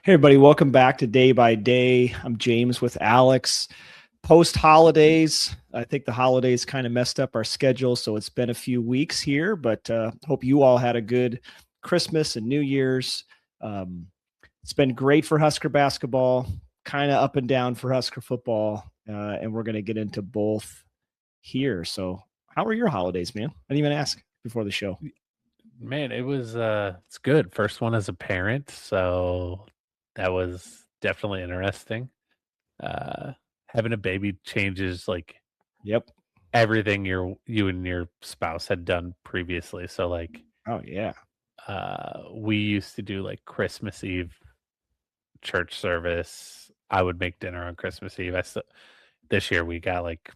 Hey, everybody, welcome back to Day by Day. I'm James with Alex. Post holidays, I think the holidays kind of messed up our schedule, so it's been a few weeks here, but hope you all had a good Christmas and New Year's. It's been great for Husker basketball, kind of up and down for Husker football, and we're going to get into both here. So, how were your holidays, man? I didn't even ask before the show. Man, it's good. First one as a parent, so that was definitely interesting. Uh Having a baby changes like Yep. everything you and your spouse had done previously. So like Oh, yeah. we used to do like Christmas Eve church service. I would make dinner on Christmas Eve. This year we got like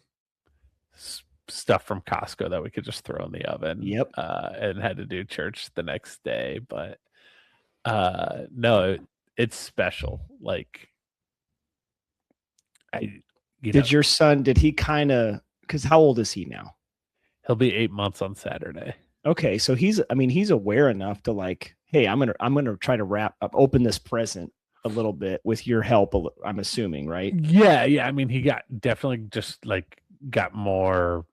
stuff from Costco that we could just throw in the oven Yep. and had to do church the next day, but no, it's special. Like I you know, Did your son, did he kind of, because how old is he now? he'll be 8 months on Saturday. Okay, so he's aware enough to like, hey, I'm gonna try to open this present a little bit with your help. I'm assuming, right? Yeah. I mean, he got definitely just like got more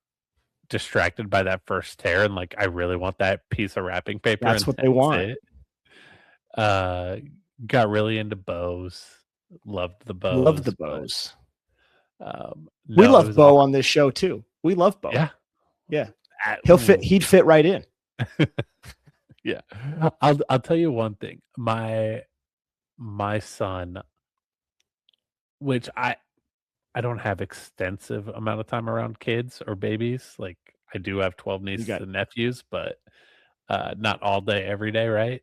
distracted by that first tear and like I really want that piece of wrapping paper That's and what they that's want. it. Uh got really into bows. Loved the Love the bows, but bows. We no, it love was all Bo on this show too. We love Bo. yeah. Yeah, Ooh. He'd fit right in. Yeah. I'll tell you one thing. My son, which I don't have extensive amount of time around kids or babies. Like I do have 12 You nieces got, and nephews, but not all day every day, right?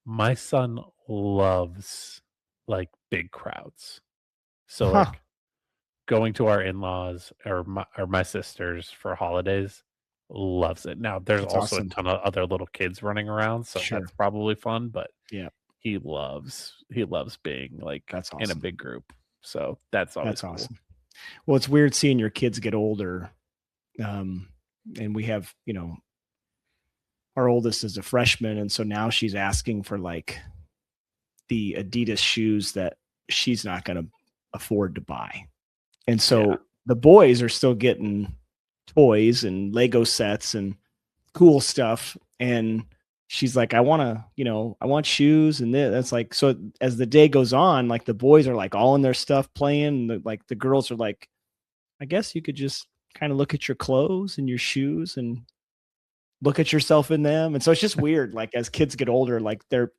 My son loves like big crowds. So huh? like going to our in-laws or my sisters for holidays, loves it. Now there's That's also a awesome. ton of other little kids running around, so Sure. that's probably fun, but Yeah, he loves being like that's in a awesome. big group. So that's always That's cool. awesome. Well, it's weird seeing your kids get older. Um, and we have, our oldest is a freshman, and so now she's asking for like the Adidas shoes that she's not going to afford to buy. And Yeah. so the boys are still getting toys and Lego sets and cool stuff. And she's like, I want shoes. And that's like, so as the day goes on, like the boys are like all in their stuff playing. Like the girls are like, I guess you could just kind of look at your clothes and your shoes and look at yourself in them. And so it's just weird. Like as kids get older, like they're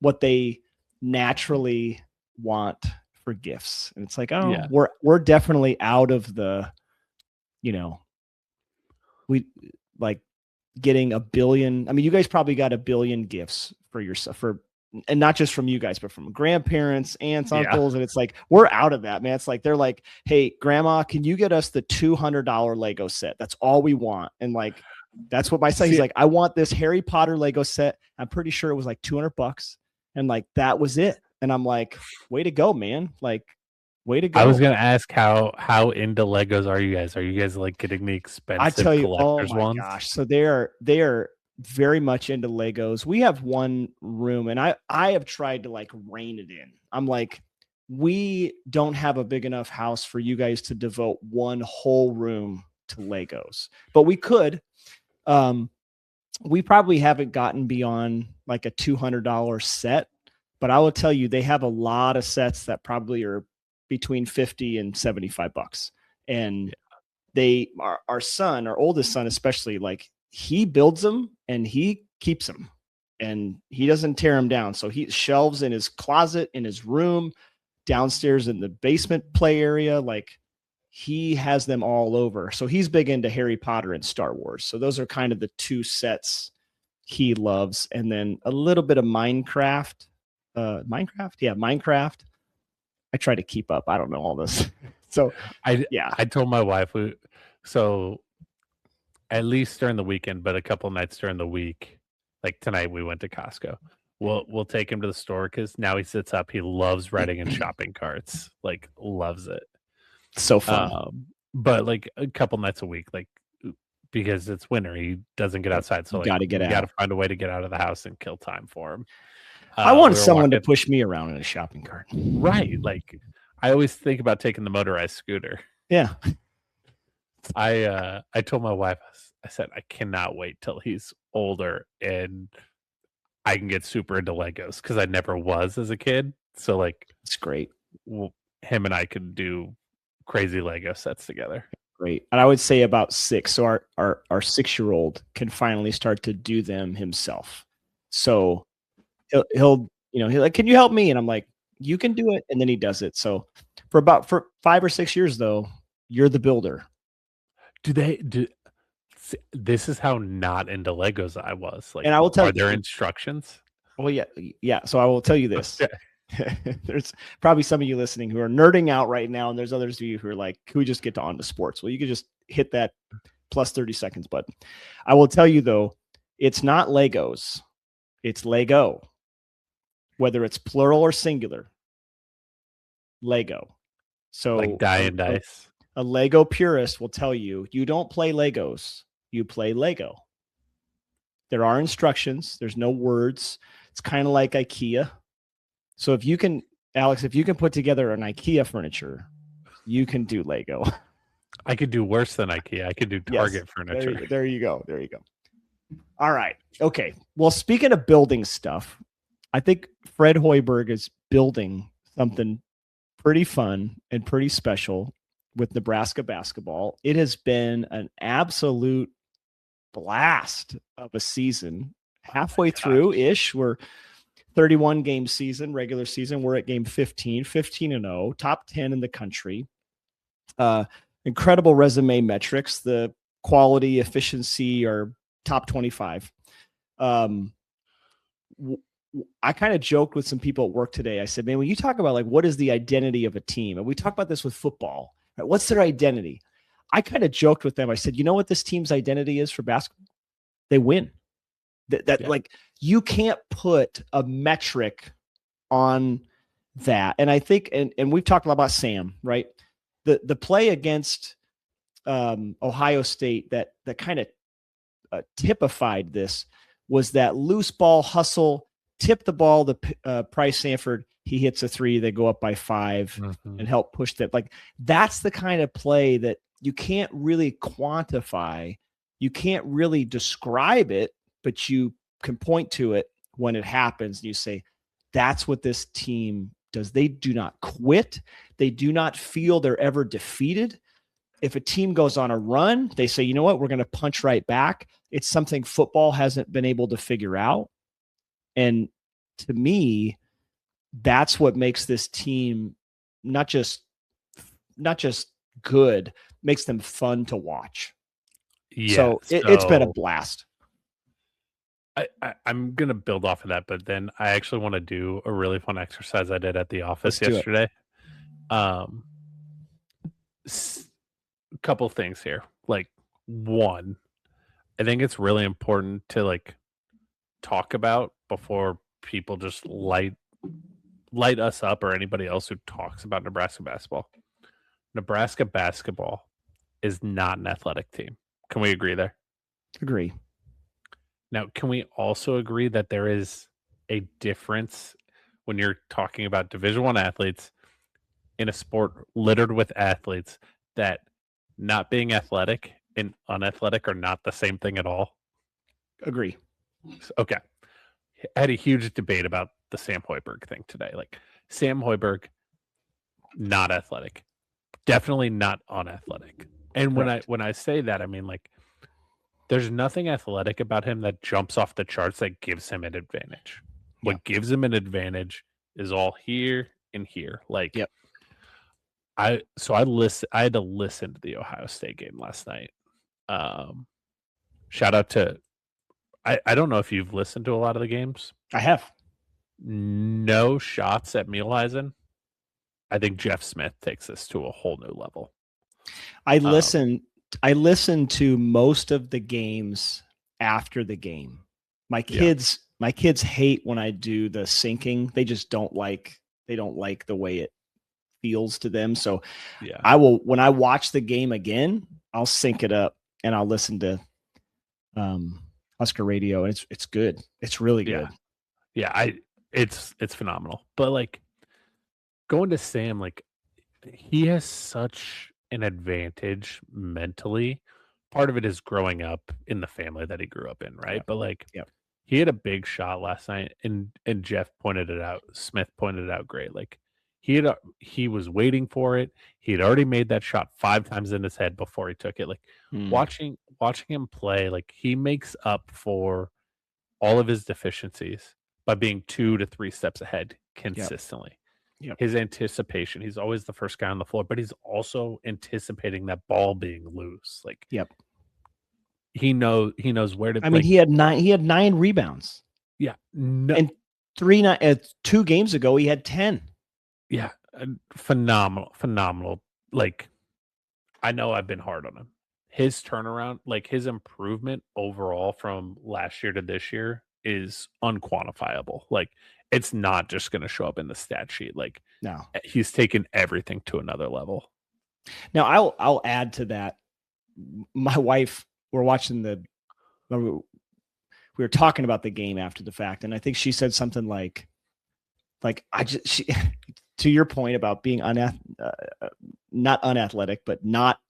what they naturally want for gifts. And it's like, oh, Yeah. we're definitely out of the, you know, we like getting a billion. I mean, you guys probably got a billion gifts for yourself and not just from you guys, but from grandparents, aunts, Yeah. uncles. And it's like, we're out of that, man. It's like, they're like, hey, grandma, can you get us the $200 Lego set? That's all we want. And like, that's what my son, he's See, like, I want this Harry Potter Lego set. I'm pretty sure it was like $200. And like, that was it. And I'm like, way to go, man. Like, way to I was go. gonna ask how into Legos are you guys? Are you guys like getting the I tell expensive you, oh collectors my ones? gosh. So they are very much into Legos. We have one room and I have tried to like rein it in. I'm like, we don't have a big enough house for you guys to devote one whole room to Legos. But we could. Um we probably haven't gotten beyond like a $200 set, but I will tell you they have a lot of sets that probably are between 50 and $75. And our son, our oldest son especially, like he builds them and he keeps them and he doesn't tear them down. So he shelves in his closet, in his room, downstairs in the basement play area, like he has them all over. So he's big into Harry Potter and Star Wars. So those are kind of the two sets he loves. And then a little bit of Minecraft. Minecraft? Yeah, Minecraft. I try to keep up. I don't know all this. So I yeah. I told my wife so at least during the weekend, but a couple nights during the week, like tonight we went to Costco. We'll take him to the store because now he sits up. He loves writing in shopping carts, like loves it. So fun. But like a couple nights a week, like because it's winter, he doesn't get Yep. outside. So You like got to get we got to out. find a way to get out of the house and kill time for him. I want We were someone to walking, push me around in a shopping cart. right. Like I always think about taking the motorized scooter. Yeah. I told my wife, I said, I cannot wait till he's older and I can get super into Legos because I never was as a kid. So like, It's great. him and I could do crazy Lego sets together. Great. And I would say about 6. So our 6-year-old can finally start to do them himself. So he'll he's like, can you help me? And I'm like, you can do it. And then he does it. So for 5 or 6 years though, you're the builder. This is how not into Legos I was. Like, And I will tell are you, there instructions? well, yeah. So I will tell you this. There's probably some of you listening who are nerding out right now, and there's others of you who are like, can we just get on to sports? Well, you could just hit that plus 30 seconds button. I will tell you though, it's not Legos, it's Lego. Whether it's plural or singular, Lego. So Like die and dice. A Lego purist will tell you, you don't play Legos, you play Lego. There are instructions, there's no words. It's kind of like IKEA. So if you can, Alex, if you can put together an IKEA furniture, you can do Lego. I could do worse than IKEA. I could do Target furniture. There you go. There you go. All right. Okay. Well, speaking of building stuff, I think Fred Hoiberg is building something pretty fun and pretty special with Nebraska basketball. It has been an absolute blast of a season. Halfway through ish, we're 31 game season, regular season. We're at game 15-0, top 10 in the country. Incredible resume metrics. The quality, efficiency are top 25. I kind of joked with some people at work today. I said, man, when you talk about like, what is the identity of a team? And we talk about this with football, right? What's their identity? I kind of joked with them. I said, you know what this team's identity is for basketball? They win. Like you can't put a metric on that. And I think, and we've talked a lot about Sam, right? The play against Ohio State that kind of typified this was that loose ball hustle, tip the ball to Price Sanford. He hits a 3, they go up by 5 and help push that. Like that's the kind of play that you can't really quantify. You can't really describe it, but you can point to it when it happens. And you say, that's what this team does. They do not quit. They do not feel they're ever defeated. If a team goes on a run, they say, you know what, we're going to punch right back. It's something football hasn't been able to figure out. And to me, that's what makes this team not just good, makes them fun to watch. Yeah, so it's been a blast. I'm going to build off of that, but then I actually want to do a really fun exercise I did at the office yesterday. Couple things here. Like one, I think it's really important to like talk about before people just light us up or anybody else who talks about Nebraska basketball. Nebraska basketball is not an athletic team. Can we agree there? Agree. Now, can we also agree that there is a difference when you're talking about Division I athletes in a sport littered with athletes that not being athletic and unathletic are not the same thing at all? Agree. Okay. I had a huge debate about the Sam Hoiberg thing today. Like Sam Hoiberg, not athletic, definitely not unathletic. And when I say that, I mean like there's nothing athletic about him that jumps off the charts that gives him an advantage. What gives him an advantage is all here and here. Like I had to listen to the Ohio State game last night. Shout out to I don't know if you've listened to a lot of the games. I have. No shots at Mielheisen. I think Jeff Smith takes this to a whole new level. I listened to most of the games after the game. My kids hate when I do the syncing. They just don't like the way it feels to them. So I will, when I watch the game again, I'll sync it up and I'll listen to Husker radio. And it's good. It's really good. Yeah. It's phenomenal. But like going to Sam, like he has such an advantage mentally. Part of it is growing up in the family that he grew up in, right? Yep. But like Yep. he had a big shot last night, and Jeff pointed it out. Smith pointed it out great. Like he was waiting for it. He had already made that shot 5 times in his head before he took it. Like Mm. watching him play, like he makes up for all of his deficiencies by being 2 to 3 steps ahead Yep. consistently. Yep. His anticipation, he's always the first guy on the floor, but he's also anticipating that ball being loose. Like Yep. he knows where to I mean, like he had 9 rebounds. yeah, no, And 2 games ago he had 10. yeah, phenomenal. Like I know I've been hard on him. His turnaround, like his improvement overall from last year to this year is unquantifiable. Like it's not just going to show up in the stat sheet. Like No. he's taken everything to another level. Now I'll add to that. My wife, we're watching we were talking about the game after the fact, and I think she said something like to your point about being not unathletic, but not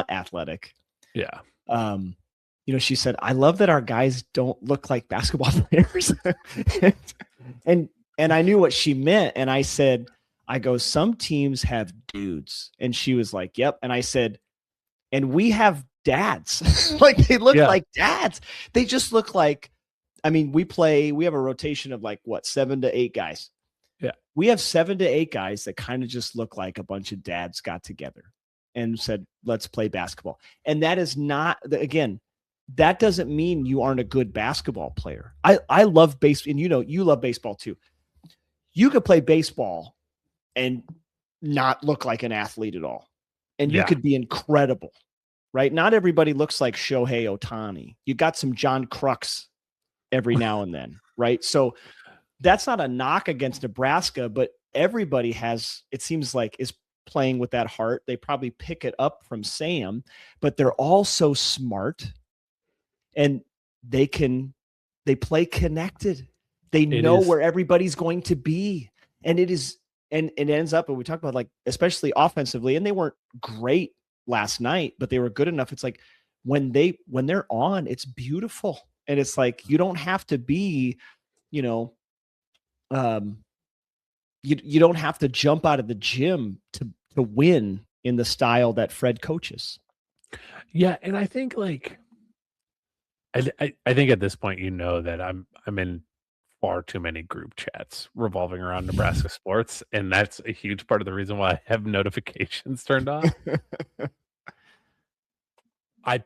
athletic. Yeah. She said, I love that our guys don't look like basketball players. and I knew what she meant. And I said, some teams have dudes. And she was like, yep. And I said, and we have dads. Like they look like dads. They just look like, I mean, we have a rotation of like 7 to 8 guys. Yeah. We have 7 to 8 guys that kind of just look like a bunch of dads got together and said, let's play basketball. And that is not, again, that doesn't mean you aren't a good basketball player. I love baseball, and you love baseball too. You could play baseball and not look like an athlete at all. And you could be incredible, right? Not everybody looks like Shohei Ohtani. You got some John Crux every now and then, right? So that's not a knock against Nebraska, but everybody it seems like, is playing with that heart. They probably pick it up from Sam, but they're all so smart and they play connected. They know where everybody's going to be. And it ends up, and we talk about like, especially offensively, and they weren't great last night, but they were good enough. It's like when they're on, it's beautiful. And it's like, you don't have to be, you don't have to jump out of the gym to win in the style that Fred coaches. Yeah. And I think like, I think at this point, that I'm in far too many group chats revolving around Nebraska sports. And that's a huge part of the reason why I have notifications turned on. I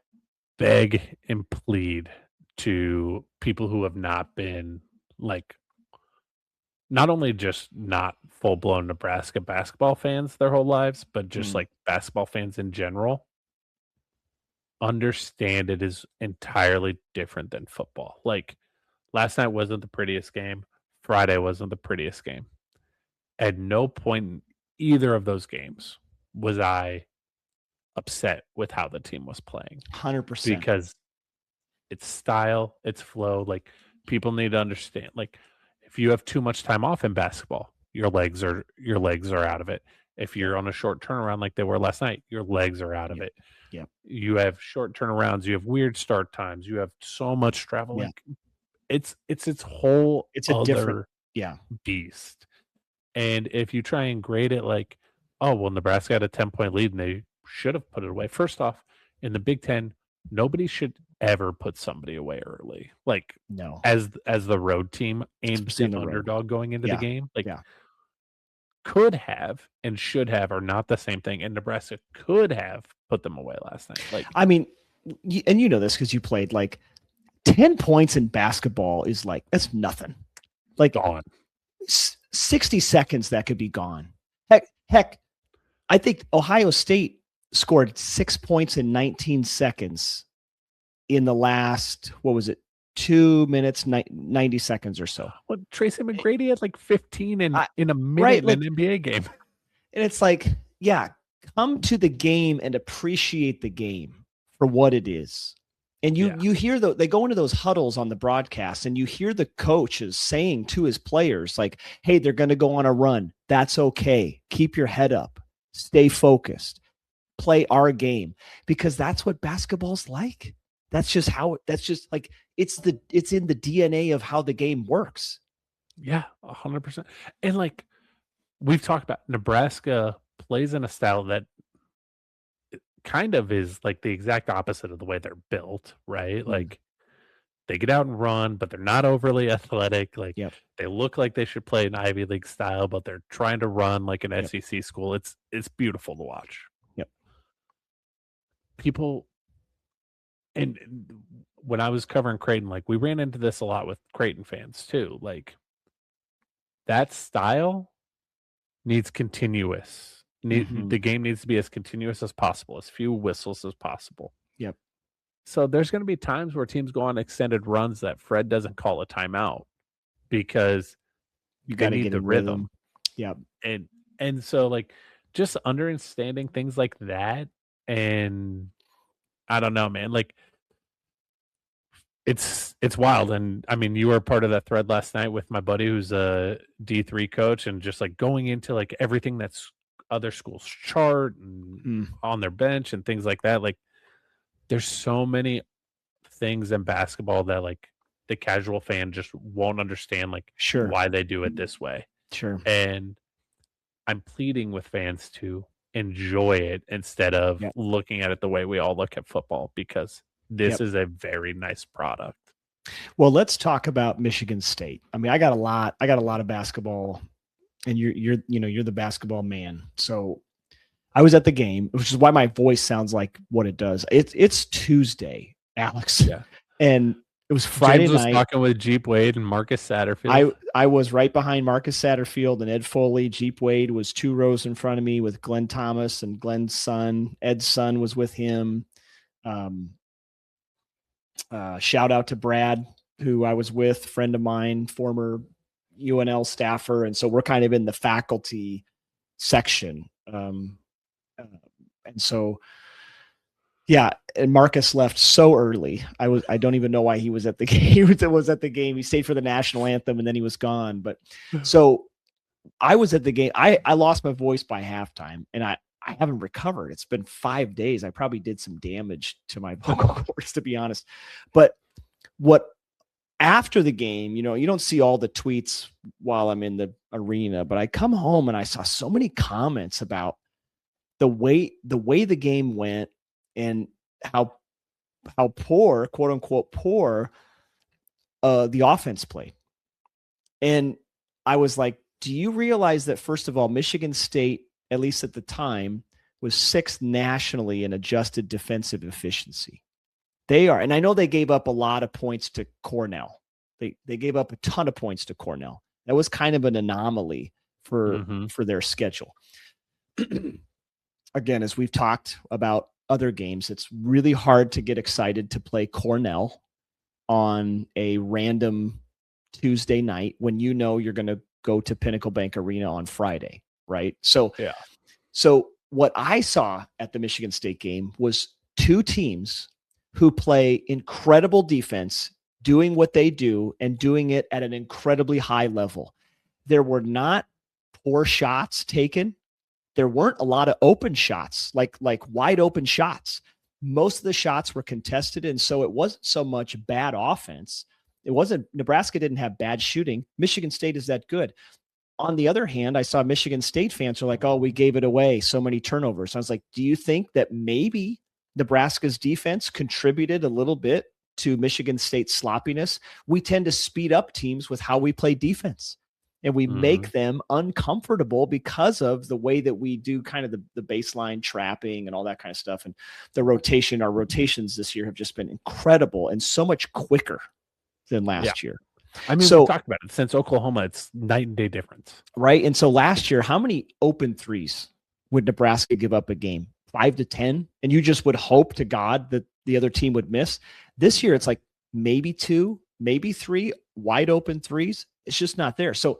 beg and plead to people who have not been like, not only just not full-blown Nebraska basketball fans their whole lives, but just like basketball fans in general, understand it is entirely different than football. Like last night wasn't the prettiest game. Friday wasn't the prettiest game. At no point in either of those games was I upset with how the team was playing. 100%. Because it's style, it's flow. Like people need to understand. Like if you have too much time off in basketball, your legs are out of it. If you're on a short turnaround like they were last night, your legs are out of it. Yep. You have short turnarounds, you have weird start times, you have so much travel. Yeah. Like it's whole a different beast. And if you try and grade it like, oh well, Nebraska had a 10-point lead and they should have put it away. First off, in the Big Ten, nobody should ever put somebody away early. Like no, as the road team and the underdog going into the game. Like could have and should have are not the same thing. And Nebraska could have put them away last night. Like I mean, and you know this because you played, like 10 points in basketball is like, that's nothing. Like gone. 60 seconds that could be gone. Heck, I think Ohio State scored 6 points in 19 seconds in the last, 2 minutes, 90 seconds or so. Well, Tracy McGrady had like 15 in a minute in an NBA game. And it's like, come to the game and appreciate the game for what it is. And you hear they go into those huddles on the broadcast, and you hear the coaches saying to his players, like, hey, they're going to go on a run. That's okay. Keep your head up. Stay focused. Play our game, because that's what basketball's like. That's just like it's in the DNA of how the game works. Yeah, 100%. And like we've talked about, Nebraska plays in a style that kind of is like the exact opposite of the way they're built, right? Like they get out and run, but they're not overly athletic. Like Yep. they look like they should play an Ivy League style, but they're trying to run like an SEC school. It's beautiful to watch. Yep. People, and when I was covering Creighton, like we ran into this a lot with Creighton fans too. Like that style needs continuous. The game needs to be as continuous as possible, as few whistles as possible. Yep. So there's going to be times where teams go on extended runs that Fred doesn't call a timeout because you got to get the rhythm. Yep. And so like just understanding things like that, and I don't know, man, like it's wild. And I mean, you were part of that thread last night with my buddy who's a D3 coach, and just like going into like everything that's other schools chart and on their bench and things like that. Like there's so many things in basketball that like the casual fan just won't understand, like why they do it this way. Sure. And I'm pleading with fans to enjoy it instead of looking at it the way we all look at football, because this is a very nice product. Well, let's talk about Michigan State. I mean, I got a lot of basketball, and you're the basketball man. So I was at the game, which is why my voice sounds like what it does. It's Tuesday, Alex. Yeah. And it was Friday James was night. Talking with Jeep Wade and Marcus Satterfield. I was right behind Marcus Satterfield and Ed Foley. Jeep Wade was 2 rows in front of me with Glenn Thomas and Glenn's son. Ed's son was with him. Shout out to Brad, who I was with, friend of mine, former UNL staffer. And so we're kind of in the faculty section. And so, yeah. And Marcus left so early. I don't even know why he was at the game. He was at the game. He stayed for the national anthem and then he was gone. But so I was at the game. I lost my voice by halftime, and I haven't recovered. It's been 5 days. I probably did some damage to my vocal cords, to be honest. But after the game, you don't see all the tweets while I'm in the arena, but I come home and I saw so many comments about the way the game went and how poor, quote unquote, poor the offense played. And I was like, do you realize that, first of all, Michigan State, at least at the time, was 6th nationally in adjusted defensive efficiency? They are. And I know they gave up a lot of points to Cornell. They gave up a ton of points to Cornell. That was kind of an anomaly for their schedule. Again, as we've talked about other games, it's really hard to get excited to play Cornell on a random Tuesday night when you know you're going to go to Pinnacle Bank Arena on Friday, right? So what I saw at the Michigan State game was 2 teams who play incredible defense, doing what they do and doing it at an incredibly high level. There were not poor shots taken. There weren't a lot of open shots, like wide open shots. Most of the shots were contested, and so it wasn't so much bad offense. Nebraska didn't have bad shooting. Michigan State is that good. On the other hand, I saw Michigan State fans are like, oh, we gave it away, so many turnovers. So I was like, do you think that maybe Nebraska's defense contributed a little bit to Michigan State's sloppiness? We tend to speed up teams with how we play defense, and we make them uncomfortable because of the way that we do kind of the baseline trapping and all that kind of stuff. And our rotations this year have just been incredible and so much quicker than last year. I mean, we talked about it. Since Oklahoma, it's night and day difference. Right. And so last year, how many open threes would Nebraska give up a game? 5 to 10? And you just would hope to God that the other team would miss. This year, it's like maybe 2, maybe 3 wide open threes. It's just not there. So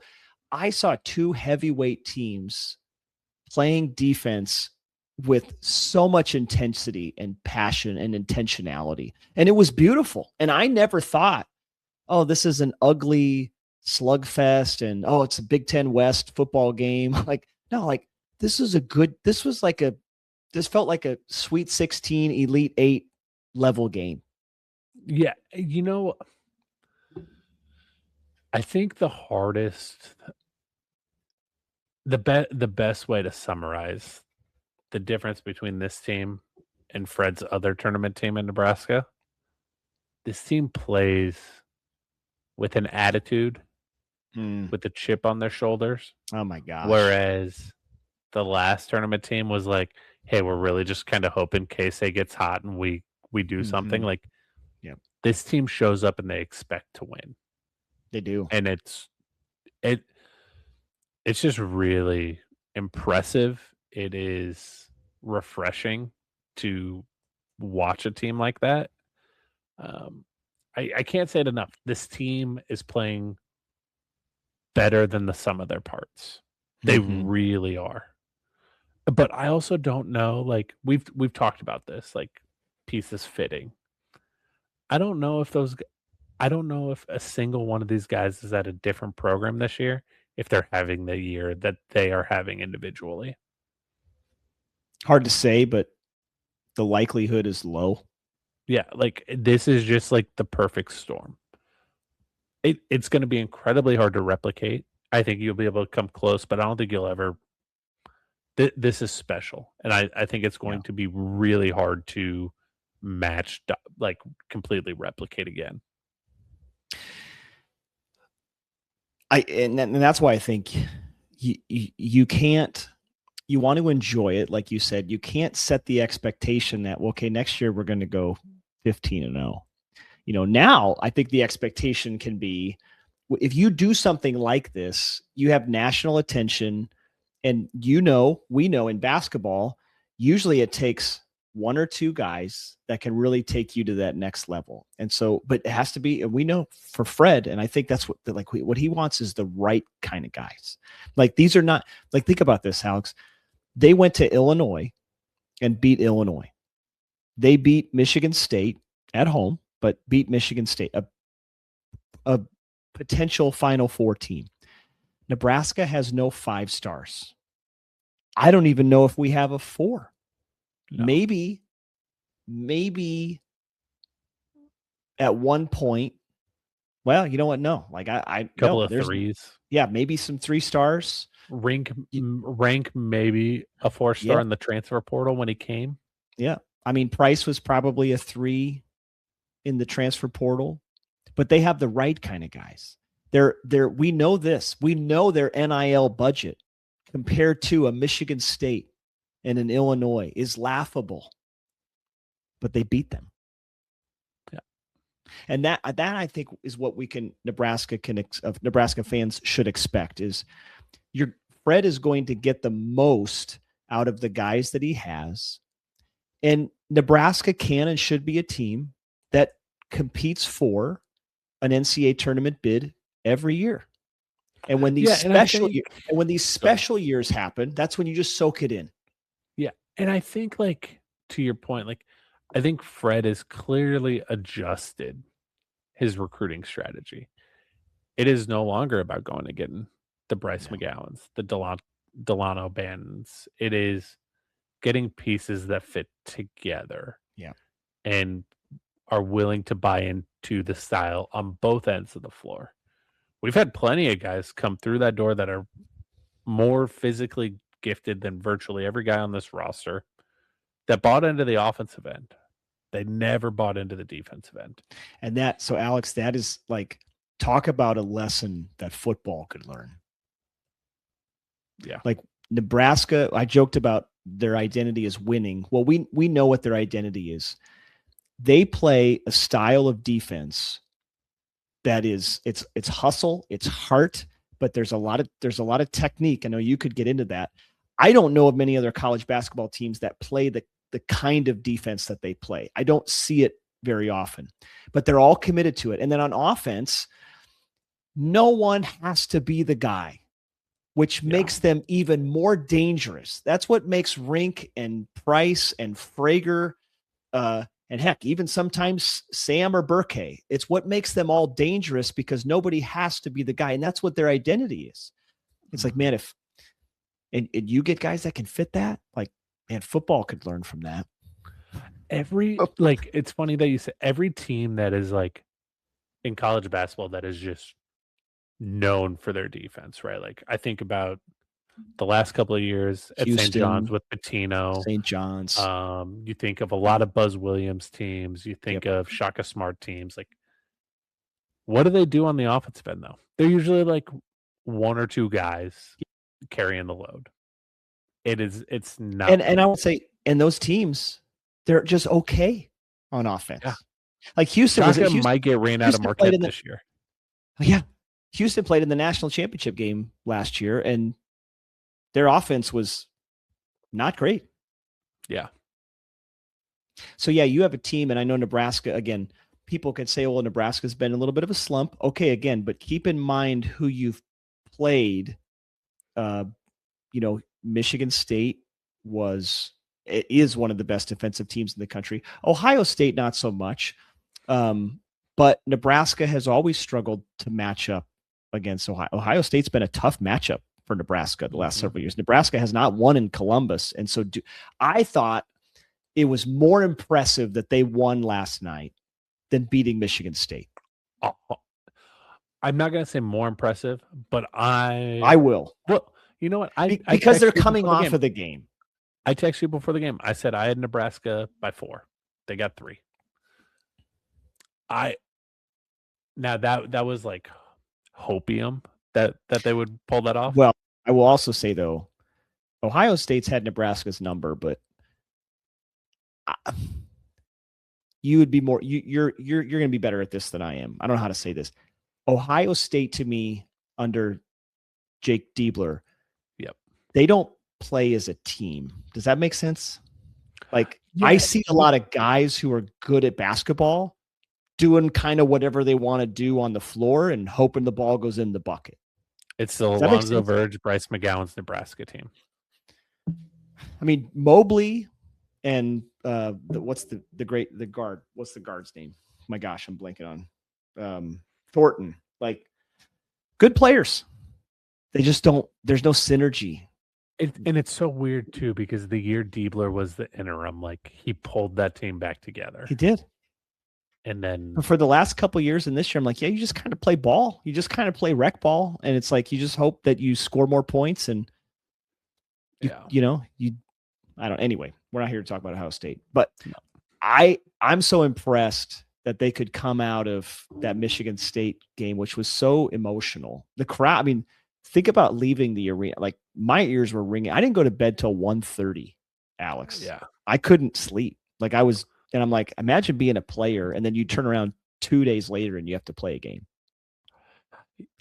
I saw 2 heavyweight teams playing defense with so much intensity and passion and intentionality. And it was beautiful. And I never thought, oh, this is an ugly slugfest and oh, it's a Big Ten West football game. Like, no, like this felt like a Sweet 16, Elite 8 level game. Yeah, I think the best way to summarize the difference between this team and Fred's other tournament team in Nebraska, this team plays with an attitude, with a chip on their shoulders. Oh my gosh. Whereas the last tournament team was like, hey, we're really just kind of hoping K-State gets hot and we do something. Like, this team shows up and they expect to win. They do. And it's just really impressive. It is refreshing to watch a team like that. I can't say it enough. This team is playing better than the sum of their parts. They really are. But I also don't know, like we've talked about this, like pieces fitting. I don't know if a single one of these guys is at a different program this year if they're having the year that they are having individually. Hard to say, but the likelihood is low. Yeah, like this is just like the perfect storm. It's going to be incredibly hard to replicate. I think you'll be able to come close, but I don't think you'll ever. This is special, and I think it's going to be really hard to match, like completely replicate again. And that's why I think you can't. You want to enjoy it, like you said. You can't set the expectation that, well, okay, next year we're going to go 15-0. Now I think the expectation can be, if you do something like this, you have national attention. And we know in basketball, usually it takes one or two guys that can really take you to that next level. And so, but it has to be, and we know for Fred, and I think that's what he wants is the right kind of guys. Like, these are not, like, think about this, Alex. They went to Illinois and beat Illinois. They beat Michigan State at home, but beat Michigan State, a potential Final Four team. Nebraska has no 5 stars. I don't even know if we have a 4. No. Maybe at one point. Well, you know what? No, like I couple of threes. Yeah, maybe some 3 stars. Rank maybe a 4-star in the transfer portal when he came. Yeah, I mean, Price was probably a 3 in the transfer portal, but they have the right kind of guys. We know this. We know their NIL budget compared to a Michigan State and an Illinois is laughable, but they beat them. Yeah. And that I think is what Nebraska fans should expect is Fred is going to get the most out of the guys that he has. And Nebraska can and should be a team that competes for an NCAA tournament bid every year. And when these special years happen, that's when you just soak it in. Yeah. And I think, like, to your point, like, I think Fred has clearly adjusted his recruiting strategy. It is no longer about going and getting the Bryce McGowans, the Delano Bannons. It is getting pieces that fit together. Yeah. And are willing to buy into the style on both ends of the floor. We've had plenty of guys come through that door that are more physically gifted than virtually every guy on this roster that bought into the offensive end. They never bought into the defensive end. And so Alex, that is like, talk about a lesson that football could learn. Yeah. Like Nebraska, I joked about their identity is winning. Well, we know what their identity is. They play a style of defense that is it's hustle, it's heart, but there's a lot of technique. I know you could get into that. I don't know of many other college basketball teams that play the kind of defense that they play. I don't see it very often, but they're all committed to it. And then on offense, no one has to be the guy. which makes them even more dangerous. That's what makes Rink and Price and Frager, and heck, even sometimes Sam or Burkay. It's what makes them all dangerous because nobody has to be the guy. And that's what their identity is. It's like, man, if and you get guys that can fit that, like, man, football could learn from that. It's funny that you said every team that is like in college basketball that is just known for their defense, right? Like I think about the last couple of years at St. John's with Pitino. St. John's. You think of a lot of Buzz Williams teams. You think of Shaka Smart teams. Like, what do they do on the offensive end, though? They're usually like one or two guys carrying the load. It's not. And I would say, in those teams, they're just okay on offense. Yeah. Like Houston might get ran out of Marquette this year. Yeah. Houston played in the national championship game last year, and their offense was not great. Yeah. So, yeah, you have a team, and I know Nebraska, again, people could say, well, Nebraska's been a little bit of a slump. Okay, again, but keep in mind who you've played. Michigan State is one of the best defensive teams in the country. Ohio State, not so much. But Nebraska has always struggled to match up against Ohio. Ohio State's been a tough matchup for Nebraska the last several years. Nebraska has not won in Columbus. And so I thought it was more impressive that they won last night than beating Michigan State. I'm not going to say more impressive, but I will. Well, you know what? Because they're coming off of the game. I texted you before the game. I said I had Nebraska by 4. They got 3. Now that was like hopium that they would pull that off. Well, I will also say though, Ohio State's had Nebraska's number, but you would be more. You're going to be better at this than I am. I don't know how to say this. Ohio State to me under Jake Diebler, they don't play as a team. Does that make sense? Like I see a lot of guys who are good at basketball doing kind of whatever they want to do on the floor and hoping the ball goes in the bucket. It's the Alonzo Verge, Bryce McGowan's Nebraska team. I mean, Mobley and what's the guard? What's the guard's name? My gosh, I'm blanking on Thornton. Like good players. They just don't. There's no synergy. And it's so weird too because the year Diebler was the interim, like he pulled that team back together. He did. And then for the last couple of years and this year, I'm like, yeah, you just kind of play ball. You just kind of play rec ball. And it's like, you just hope that you score more points. And, anyway, we're not here to talk about Ohio State. But I'm so impressed that they could come out of that Michigan State game, which was so emotional. The crowd, I mean, think about leaving the arena. Like, my ears were ringing. I didn't go to bed till 1:30, Alex. Yeah. I couldn't sleep. Like, and I'm like, imagine being a player and then you turn around 2 days later and you have to play a game.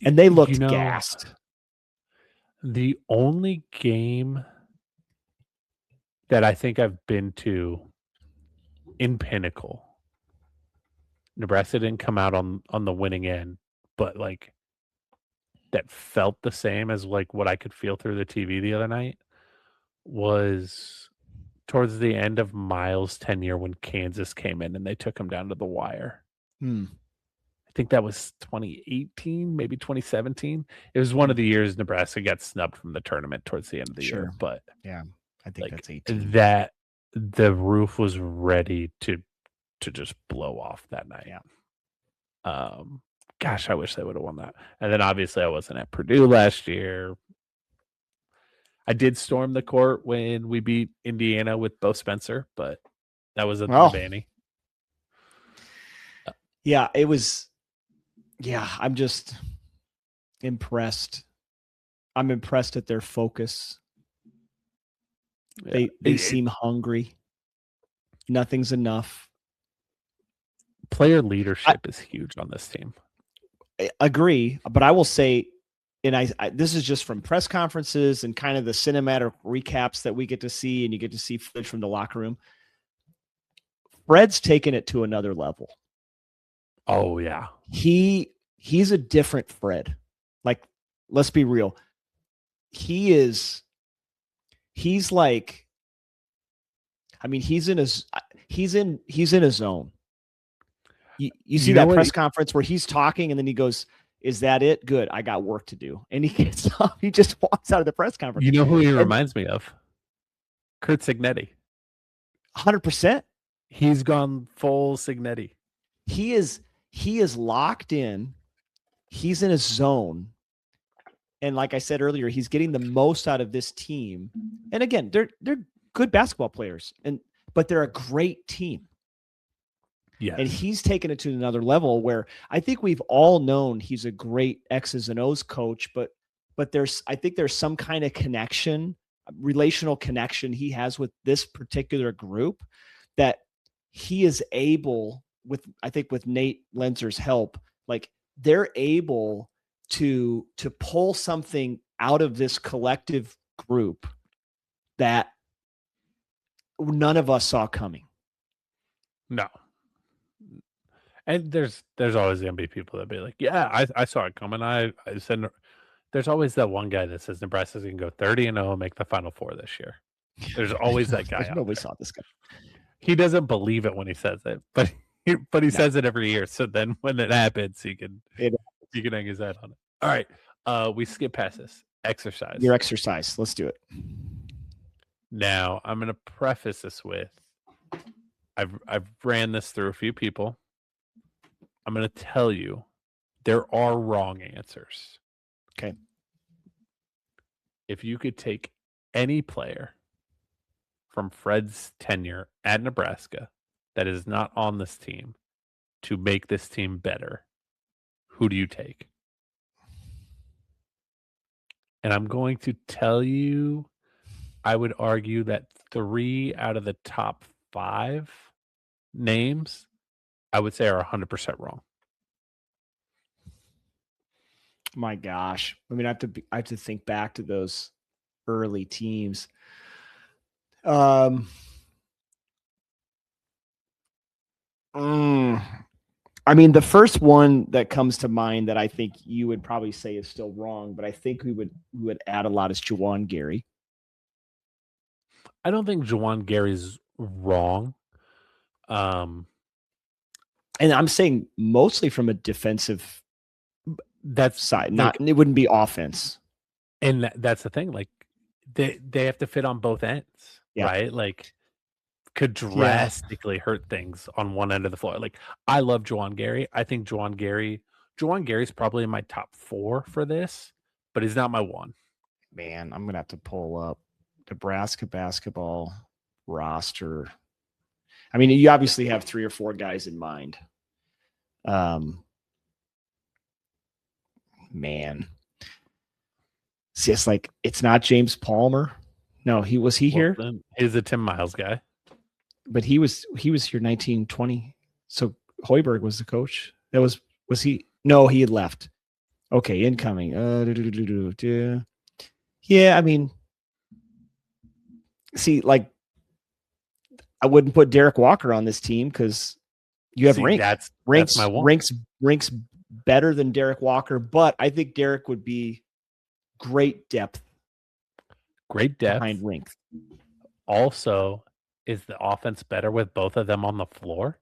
And they looked gassed. The only game that I think I've been to in Pinnacle, Nebraska didn't come out on the winning end, but like that felt the same as like what I could feel through the TV the other night was towards the end of Miles' tenure when Kansas came in and they took him down to the wire. I think that was 2018, maybe 2017. It was one of the years Nebraska got snubbed from the tournament towards the end of the year. But yeah, I think that's 18. That the roof was ready to just blow off that night. Yeah. Gosh, I wish they would have won that. And then obviously I wasn't at Purdue last year. I did storm the court when we beat Indiana with Bo Spencer, but that was at the Vanny. Yeah, it was. Yeah, I'm just impressed. I'm impressed at their focus. Yeah. They seem hungry. Nothing's enough. Player leadership is huge on this team. I agree, but I will say, and I this is just from press conferences and kind of the cinematic recaps that we get to see, and you get to see footage from the locker room. Fred's taken it to another level. Oh yeah. He's a different Fred. Like, let's be real. he's like, I mean, he's in his zone. You see that press conference where he's talking and then he goes, "Is that it? Good. I got work to do." And he gets up. He just walks out of the press conference. You know who he reminds me of? Kurt Signetti. 100%. He's gone full Signetti. He is locked in. He's in a zone. And like I said earlier, he's getting the most out of this team. And again, they're good basketball players, but they're a great team. Yeah. And he's taken it to another level where I think we've all known he's a great X's and O's coach, but I think there's some kind of connection, relational connection he has with this particular group that he is able with Nate Lenzer's help, like they're able to pull something out of this collective group that none of us saw coming. No. And there's always going to be people that be like, yeah, I saw it coming. I said, there's always that one guy that says Nebraska's going to go 30-0 and make the Final Four this year. There's always that guy out Nobody there. saw this guy. He doesn't believe it when he says it, but he says it every year. So then when it happens, he can hang his head on it. All right. We skip past this. Exercise. Your exercise. Let's do it. Now, I'm going to preface this with I've ran this through a few people. I'm going to tell you there are wrong answers. Okay. If you could take any player from Fred's tenure at Nebraska that is not on this team to make this team better, who do you take? And I'm going to tell you, I would argue that 3 out of the top 5 names, I would say, are 100% wrong. My gosh. I mean, I have to think back to those early teams. I mean, the first one that comes to mind that I think you would probably say is still wrong, but I think we would add a lot is Juwan Gary. I don't think Juwan Gary's wrong. And I'm saying mostly from a defensive side, not it wouldn't be offense. And that's the thing. Like they have to fit on both ends, right? Like could drastically hurt things on one end of the floor. Like I love Juwan Gary. I think Juwan Gary's probably in my top 4 for this, but he's not my one. Man, I'm gonna have to pull up Nebraska basketball roster. I mean, you obviously have 3 or 4 guys in mind. Man. See, it's like it's not James Palmer. No, was he here? He's a Tim Miles guy. But he was here 1920. So Hoiberg was the coach. Was he? No, he had left. Okay, incoming. Yeah, I mean, see, like I wouldn't put Derek Walker on this team because you have Rink's better than Derek Walker, but I think Derek would be great depth behind Rink. Also, is the offense better with both of them on the floor?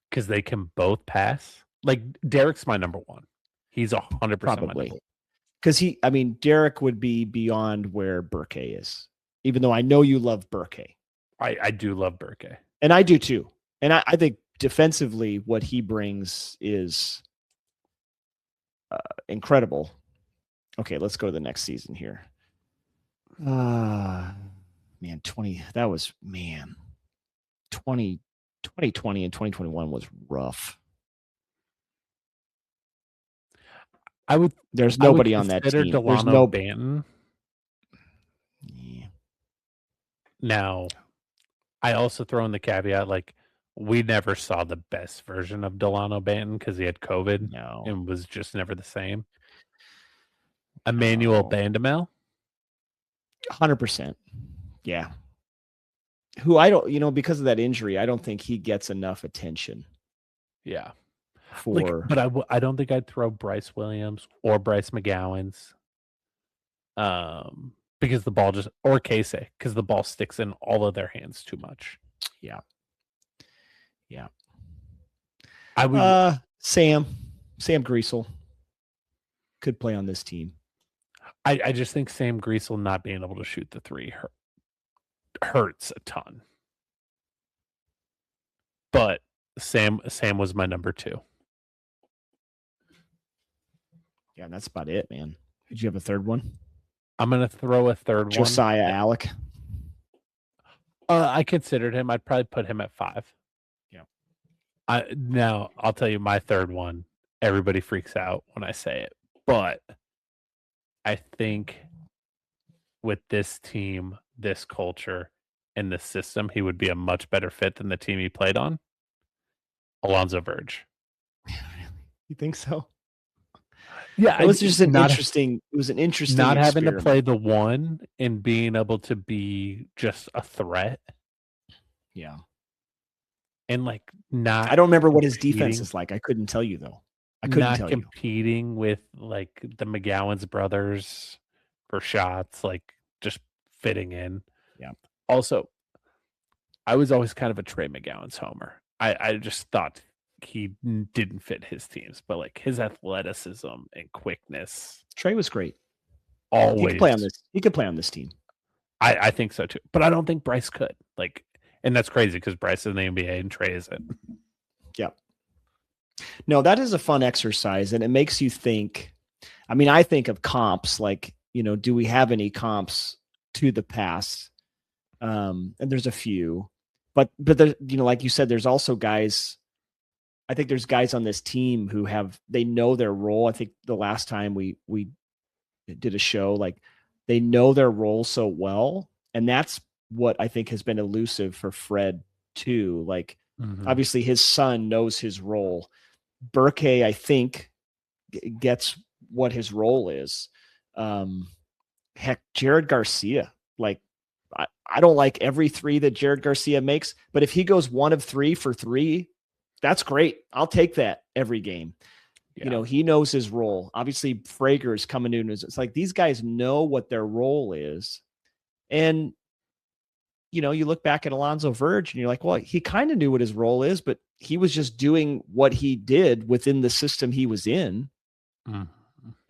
Because they can both pass. Like Derek's my number 1. He's 100% probably because Derek would be beyond where Burke is. Even though I know you love Burke, I do love Burke, and I do too. And I think defensively, what he brings is incredible. Okay, let's go to the next season here. Man, 2020 and 2021 was rough. There's nobody on that team. There's no Banton. Yeah. Now, I also throw in the caveat, like we never saw the best version of Delano Banton because he had COVID and was just never the same. Emmanuel Bandamel? 100%. Yeah. Who I don't, because of that injury, I don't think he gets enough attention. Yeah. for. But I don't think I'd throw Bryce Williams or Bryce McGowan's, because the ball just, or Casey, because the ball sticks in all of their hands too much. Yeah. I would. Sam Greasel could play on this team. I just think Sam Greasel not being able to shoot the three hurts a ton. But Sam was my number 2. Yeah, and that's about it, man. Did you have a third one? I'm gonna throw a third Josiah one. Alec. I considered him. I'd probably put him at 5. Yeah. Now I'll tell you my third one. Everybody freaks out when I say it, but I think with this team, this culture, and this system, he would be a much better fit than the team he played on. Alonzo Verge. You think so? Yeah, it was just an interesting. It was an interesting. Not having experiment. to play the one and being able to be just a threat. Yeah, and like not. I don't remember what his defense is like. I couldn't tell you though. I couldn't tell you. Not competing with like the McGowan's brothers for shots, like just fitting in. Yeah. Also, I was always kind of a Trey McGowan's homer. I just thought he didn't fit his teams, but like his athleticism and quickness. Trey was great. Always. He could play on this. He could play on this team. I think so too. But I don't think Bryce could. Like, and that's crazy because Bryce is in the NBA and Trey isn't. Yeah. No, that is a fun exercise, and it makes you think. I mean, I think of comps like, do we have any comps to the past? And there's a few, but there, like you said, there's also guys. I think there's guys on this team who they know their role. I think the last time we did a show, like they know their role so well. And that's what I think has been elusive for Fred too. Like obviously his son knows his role. Burke, I think, gets what his role is. Heck, Jared Garcia, like I don't like every 3 that Jared Garcia makes, but if he goes 1 of 3 for 3, that's great. I'll take that every game. Yeah. He knows his role. Obviously, Frager is coming in. It's like these guys know what their role is. And, you look back at Alonzo Verge and you're like, well, he kind of knew what his role is, but he was just doing what he did within the system he was in. Mm-hmm.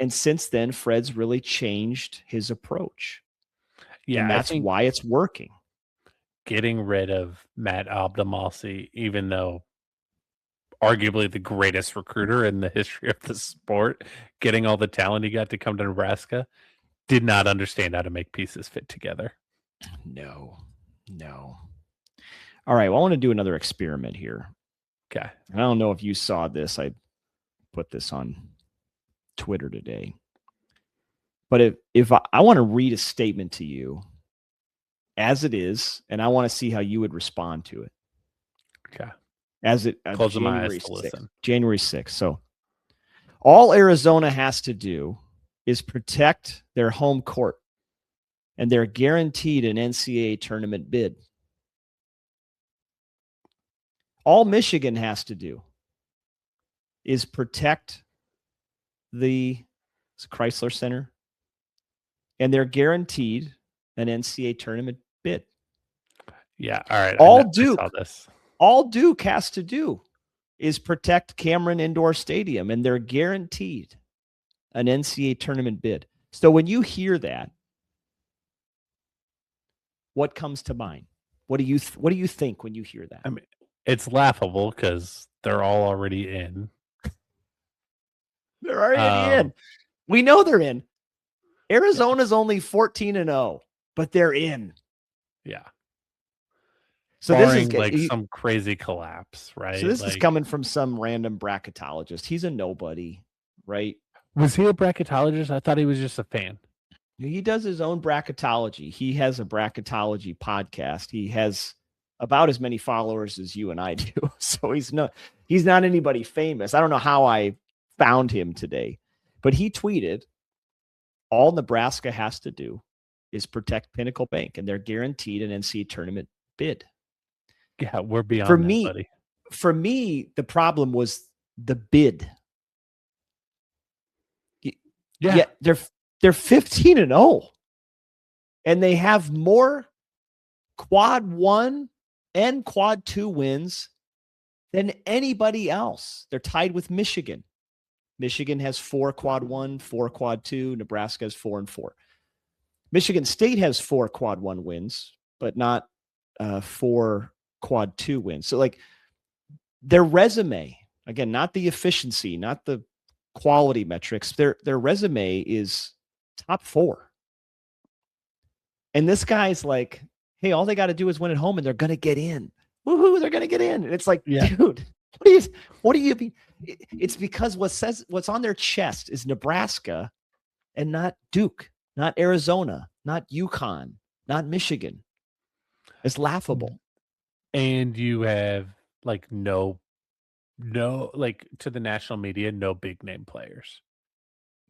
And since then, Fred's really changed his approach. Yeah. And that's why it's working. Getting rid of Matt Abdelmalsi, even though arguably the greatest recruiter in the history of the sport, getting all the talent he got to come to Nebraska, did not understand how to make pieces fit together. No. All right. Well, I want to do another experiment here. Okay. I don't know if you saw this. I put this on Twitter today. But if I want to read a statement to you as it is, and I want to see how you would respond to it. Okay. As it close my eyes to listen. January 6th. So all Arizona has to do is protect their home court, and they're guaranteed an NCAA tournament bid. All Michigan has to do is protect the Chrysler Center, and they're guaranteed an NCAA tournament bid. Yeah. All right. All Duke has to do is protect Cameron Indoor Stadium, and they're guaranteed an NCAA tournament bid. So when you hear that, what comes to mind? What do you think when you hear that? I mean, it's laughable because they're all already in. They're already in. We know they're in. Arizona's only 14-0, but they're in. Yeah. So barring this is some crazy collapse, right? So this is coming from some random bracketologist. He's a nobody, right? Was he a bracketologist? I thought he was just a fan. He does his own bracketology. He has a bracketology podcast. He has about as many followers as you and I do. So he's not anybody famous. I don't know how I found him today, but he tweeted, all Nebraska has to do is protect Pinnacle Bank, and they're guaranteed an NCAA tournament bid. Yeah, we're beyond that, buddy. For me, the problem was the bid. Yeah. They're 15-0, and they have more quad 1 and quad 2 wins than anybody else. They're tied with Michigan. Michigan has 4 quad 1, 4 quad 2. Nebraska has 4 and 4. Michigan State has 4 quad 1 wins, but not 4 quad 2 wins. So like their resume, again, not the efficiency, not the quality metrics, their resume is top 4. And this guy's like, hey, all they got to do is win at home and they're going to get in. Woohoo, they're going to get in. And it's like, dude, what do you mean? It's because what's on their chest is Nebraska and not Duke, not Arizona, not UConn, not Michigan. It's laughable. And you have like no, like to the national media, no big name players.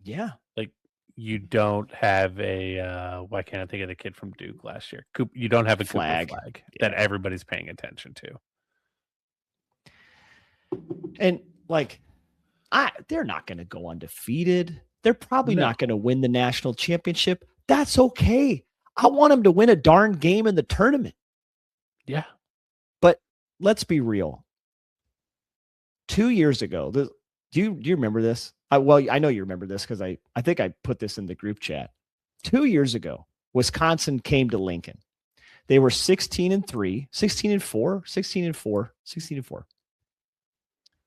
Yeah. Like you don't have a, why can't I think of the kid from Duke last year? You don't have a Flag. Cooper Flag that everybody's paying attention to. And like, they're not going to go undefeated. They're probably not going to win the national championship. That's okay. I want them to win a darn game in the tournament. Yeah. But let's be real. 2 years ago, do you remember this? Well, I know you remember this because I think I put this in the group chat. 2 years ago, Wisconsin came to Lincoln. They were 16-3, 16-4, 16-4, 16-4.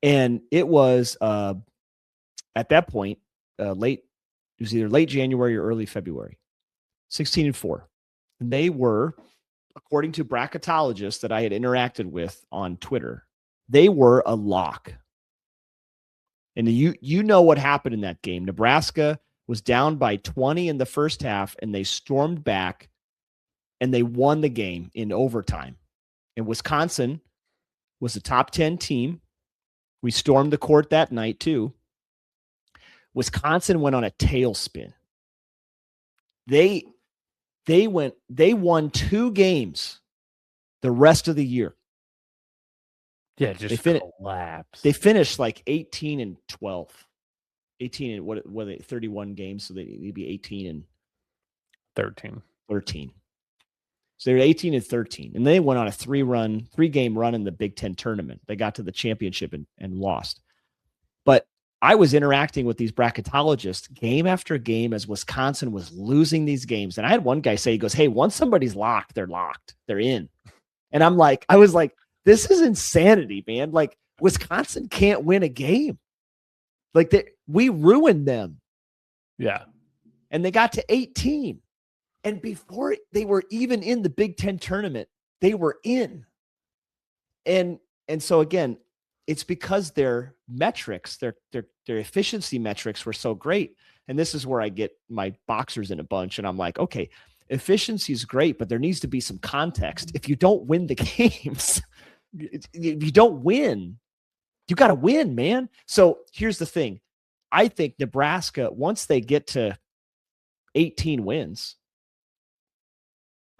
And it was at that point, it was either late January or early February, 16-4. And they were, according to bracketologists that I had interacted with on Twitter, they were a lock. And you know what happened in that game. Nebraska was down by 20 in the first half, and they stormed back, and they won the game in overtime. And Wisconsin was a top 10 team. We stormed the court that night, too. Wisconsin went on a tailspin. They won 2 games the rest of the year. Yeah, just collapsed. They finished like 18-12. 18 and what 31 games, so they'd be 18 and 13. So they're 18-13. And they went on a 3-game run in the Big Ten tournament. They got to the championship and lost. But I was interacting with these bracketologists game after game as Wisconsin was losing these games. And I had one guy say, he goes, hey, once somebody's locked, they're locked. They're in. And I was like, this is insanity, man. Like, Wisconsin can't win a game. Like, we ruined them. Yeah. And they got to 18. And before they were even in the Big Ten tournament, they were in. And so, again, it's because their metrics, their efficiency metrics were so great. And this is where I get my boxers in a bunch. And I'm like, okay, efficiency is great, but there needs to be some context. If you don't win the games, if you don't win, you got to win, man. So here's the thing. I think Nebraska, once they get to 18 wins,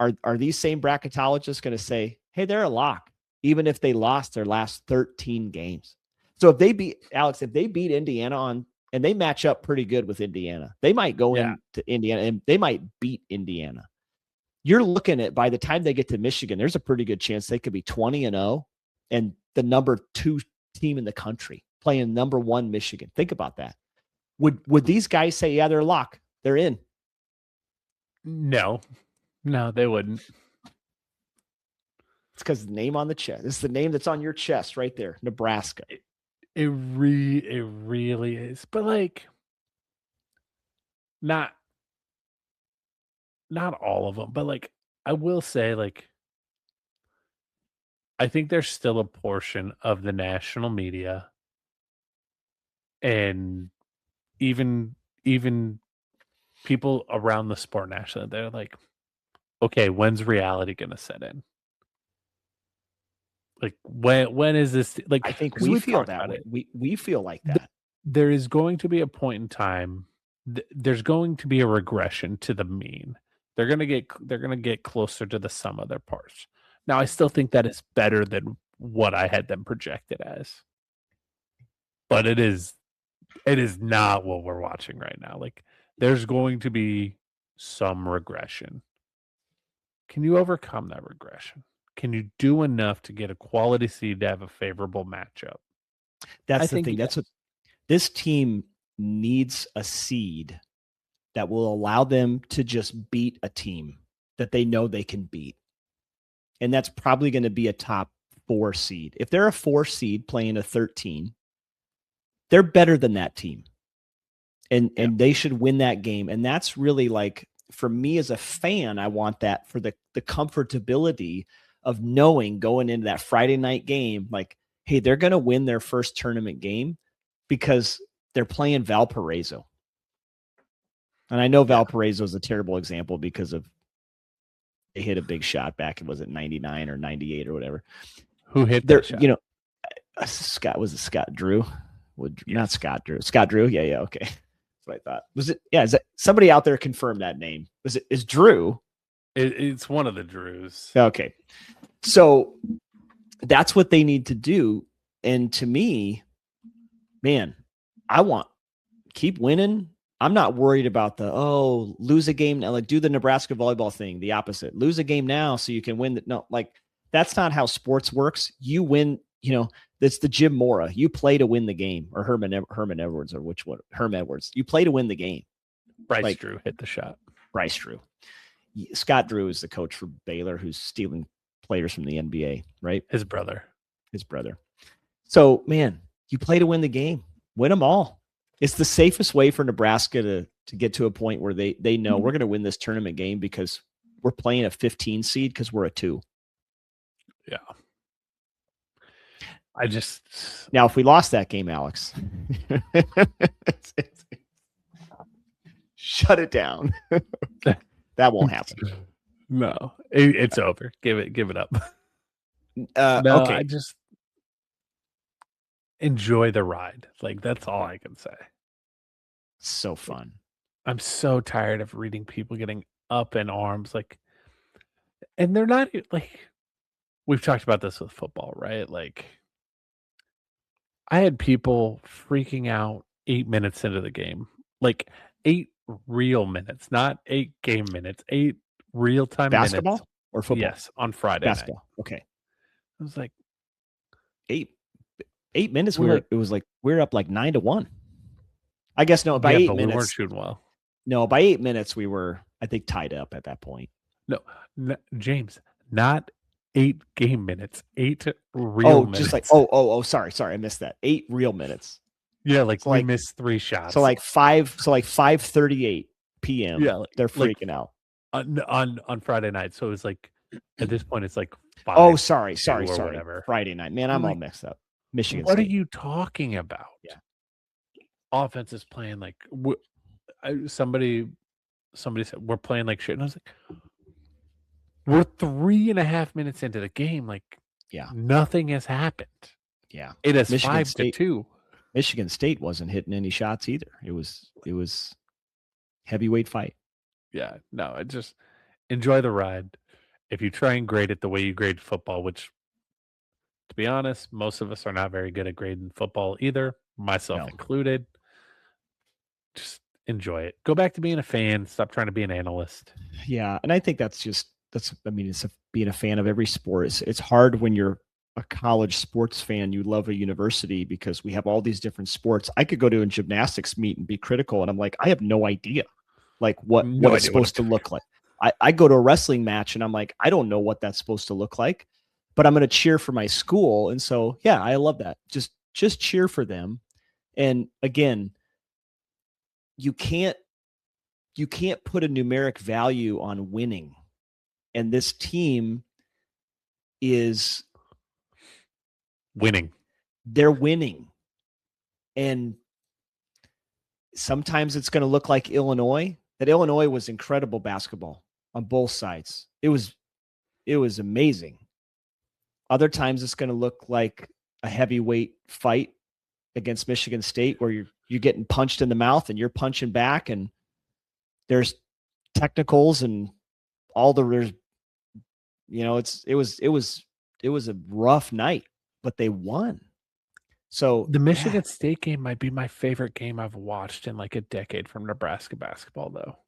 are these same bracketologists going to say, hey, they're a lock, even if they lost their last 13 games? So if they beat Indiana and they match up pretty good with Indiana, they might go into Indiana and they might beat Indiana. You're looking at, by the time they get to Michigan, there's a pretty good chance they could be 20-0 and the number 2 team in the country playing number 1 Michigan. Think about that. Would these guys say, yeah, they're a lock, they're in? No, they wouldn't. It's because the name on the chest. This is the name that's on your chest right there, Nebraska. It really is. But like, not all of them, but like, I will say, like, I think there's still a portion of the national media and even people around the sport nationally, they're like, okay, when's reality going to set in? Like, when is this? Like, I think we feel that way. We feel like that. There is going to be a point in time. There's going to be a regression to the mean. They're going to get closer to the sum of their parts. Now, I still think that is better than what I had them projected as. but it is not what we're watching right now. Like, there's going to be some regression. Can you overcome that regression? Can you do enough to get a quality seed to have a favorable matchup? I That's the think thing. That's yes. what this team needs, a seed that will allow them to just beat a team that they know they can beat. And that's probably going to be a top 4 seed. If they're a 4 seed playing a 13, they're better than that team. And they should win that game. And that's really like, for me as a fan, I want that for the comfortability of knowing going into that Friday night game, like, hey, they're going to win their first tournament game because they're playing Valparaiso. And I know Valparaiso is a terrible example because of they hit a big shot back. It was at 99 or 98 or whatever. Who hit that shot? You know, Scott Drew? Not Scott Drew. Scott Drew. Yeah. Okay. That's what I thought. Was it? Yeah. Is that somebody out there confirm that name? Is Drew? It's one of the Drews. Okay. So that's what they need to do. And to me, man, I want keep winning. I'm not worried about lose a game now. Like, do the Nebraska volleyball thing, the opposite. Lose a game now so you can win. No, like, that's not how sports works. You win, it's the Jim Mora. You play to win the game, or Herman Edwards, or which one? Herm Edwards. You play to win the game. Bryce Drew hit the shot. Bryce Drew. Scott Drew is the coach for Baylor who's stealing players from the NBA, right? His brother. So, man, you play to win the game. Win them all. It's the safest way for Nebraska to get to a point where they know we're going to win this tournament game because we're playing a 15 seed because we're a 2. Yeah. Now, if we lost that game, Alex, shut it down. That won't happen. No, it's over. Give it up. No, okay. I just enjoy the ride. Like, that's all I can say. So fun. I'm so tired of reading people getting up in arms, like, and they're not like, we've talked about this with football, right? Like, I had people freaking out 8 minutes into the game, like 8 real minutes, not 8 game minutes, 8 real time minutes. Basketball or football? Yes, on Friday basketball. Night. Okay. I was like 8 minutes. It was like we're up like 9-1. I guess no. By 8 minutes, we weren't shooting well. No, by 8 minutes we were, I think, tied up at that point. No, James, not 8 game minutes, 8 real minutes. Just like sorry, I missed that. 8 real minutes. Yeah, like, so we missed 3 shots. So like 5:38 p.m. Yeah, they're freaking out on Friday night. So it was like, at this point, it's like 5. Oh, sorry. Whatever. Friday night, man, I'm all mixed up. Michigan What State. are you talking about? Yeah, offense is playing like somebody said we're playing like shit, and I was like, we're 3.5 minutes into the game. Like, yeah, nothing has happened. Yeah, it is 5-2. Michigan State wasn't hitting any shots either. It was heavyweight fight. Yeah, no, I just enjoy the ride. If you try and grade it the way you grade football, which, to be honest, most of us are not very good at grading football either, myself included, just enjoy it. Go back to being a fan. Stop trying to be an analyst. Yeah, and I think it's being a fan of every sport. It's hard when you're a college sports fan. You love a university because we have all these different sports. I could go to a gymnastics meet and be critical, and I'm like, I have no idea, like what it's supposed to look like. I go to a wrestling match and I'm like, I don't know what that's supposed to look like, but I'm going to cheer for my school. And so, yeah, I love that. Just cheer for them. And again, you can't put a numeric value on winning. And this team is winning. They're winning. And sometimes it's going to look like Illinois. That Illinois was incredible basketball on both sides. It was amazing. Other times it's going to look like a heavyweight fight against Michigan State where you're getting punched in the mouth and you're punching back, and there's technicals and all the it was a rough night, but they won. So The yeah, Michigan State game might be my favorite game I've watched in like a decade from Nebraska basketball, though.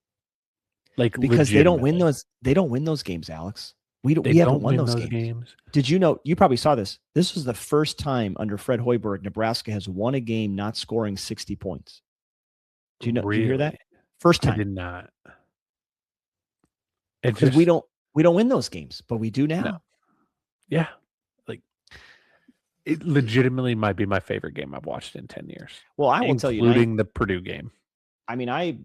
Like because legitimately, they don't win those games, Alex. they We haven't don't won win those those games. games. Did you know? You probably saw this. This was the first time under Fred Hoiberg Nebraska has won a game not scoring 60 points. Do you know? Do you hear that? Really, First I time, did not. It because just we don't win those games, but we do no, now. yeah. Like it legitimately might be my favorite game I've watched in 10 years, Well, I will tell you, including the Purdue game. I mean, I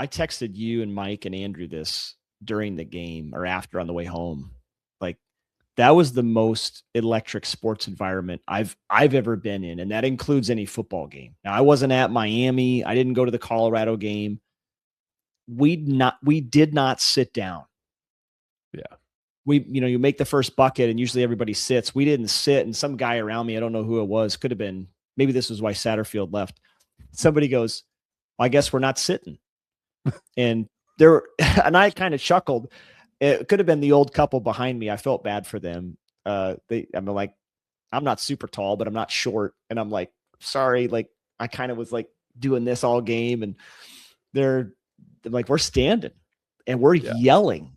texted you and Mike and Andrew this during the game or after on the way home. Like that was the most electric sports environment I've ever been in, and that includes any football game. Now, I wasn't at Miami. I didn't go to the Colorado game. We did not sit down. Yeah. You make the first bucket and usually everybody sits. We didn't sit, and some guy around me, I don't know who it was, could have been, maybe this was why Satterfield left. Somebody goes, well, I guess we're not sitting. And and I kind of chuckled. It could have been the old couple behind me. I felt bad for them. I'm like, I'm not super tall, but I'm not short. And I'm like, sorry. Like I kind of was like doing this all game, and they're like, we're standing and we're yelling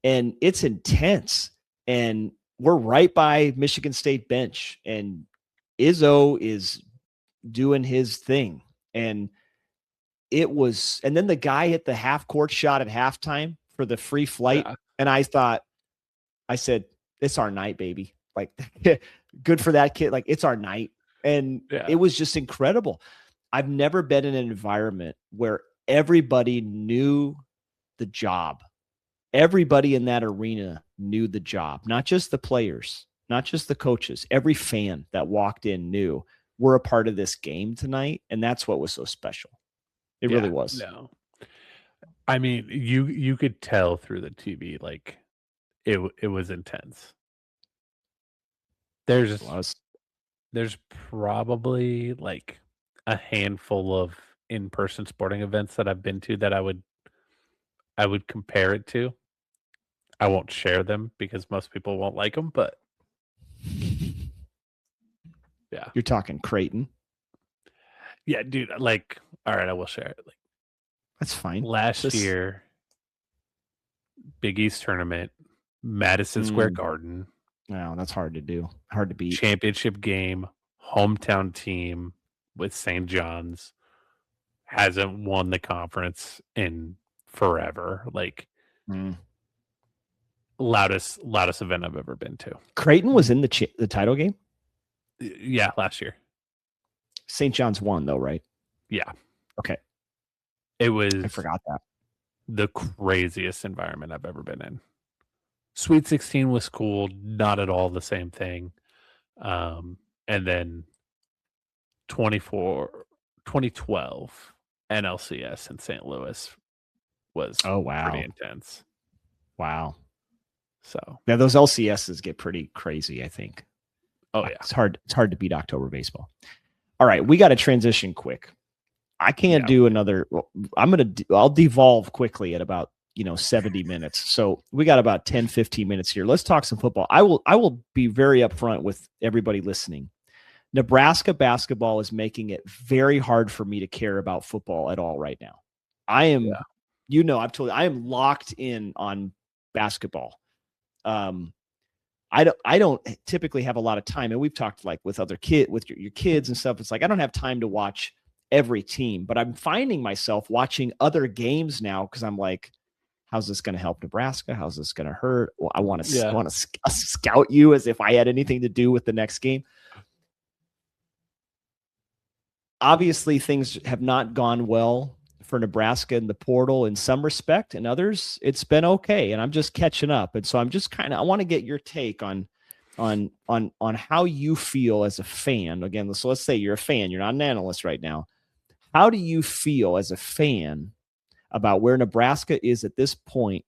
and it's intense. And we're right by Michigan State bench, and Izzo is doing his thing. And and then the guy hit the half court shot at halftime for the free flight. Yeah. And I said, it's our night, baby. Like, good for that kid. Like, it's our night. And it was just incredible. I've never been in an environment where everybody knew the job. Everybody in that arena knew the job, not just the players, not just the coaches. Every fan that walked in knew we're a part of this game tonight. And that's what was so special. It really was. No. I mean, you could tell through the TV, like it was intense. There's probably like a handful of in-person sporting events that I've been to that I would compare it to. I won't share them because most people won't like them, but yeah. You're talking Creighton. Yeah, dude, like, all right, I will share it. Like, that's fine. Last year, Big East tournament, Madison Square Garden. No, that's hard to do. Hard to beat. Championship game, hometown team with St. John's hasn't won the conference in forever. Like, loudest event I've ever been to. Creighton was in the title game? Yeah, last year. St. John's won, though, right? Yeah. Okay. It was. I forgot that. The craziest environment I've ever been in. Sweet 16 was cool, not at all the same thing. And then 2012 NLCS in St. Louis was pretty intense. Wow. So now those LCSs get pretty crazy, I think. Oh yeah. It's hard to beat October baseball. All right, we got to transition quick. I can't do another. I'll devolve quickly at about 70 minutes. So we got about 10, 15 minutes here. Let's talk some football. I will be very upfront with everybody listening. Nebraska basketball is making it very hard for me to care about football at all right now. I am, I've told you, I am locked in on basketball. I don't typically have a lot of time, and we've talked like with other with your kids and stuff. It's like I don't have time to watch every team, but I'm finding myself watching other games now because I'm like, how's this going to help Nebraska? How's this going to hurt? Well, I want to scout you as if I had anything to do with the next game. Obviously, things have not gone well for Nebraska in the portal in some respect. In others, it's been okay, and I'm just catching up. And so I'm just I want to get your take on how you feel as a fan. Again, so let's say you're a fan. You're not an analyst right now. How do you feel as a fan about where Nebraska is at this point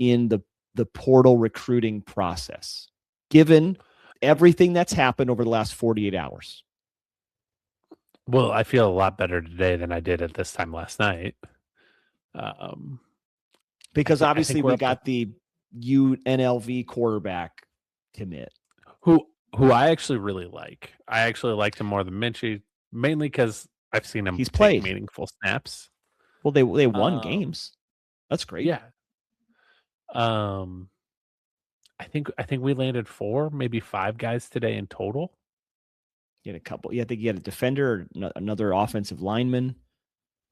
in the portal recruiting process, given everything that's happened over the last 48 hours? Well, I feel a lot better today than I did at this time last night. Because obviously we got the UNLV quarterback commit. Who who I actually really like. I actually liked him more than Minchie, mainly because I've seen him He's take played. meaningful snaps. Well, they won Um, games. That's great. yeah. Um, I think we landed 4, maybe 5 guys today in total. You had a couple. Yeah, I think you had a defender, another offensive lineman.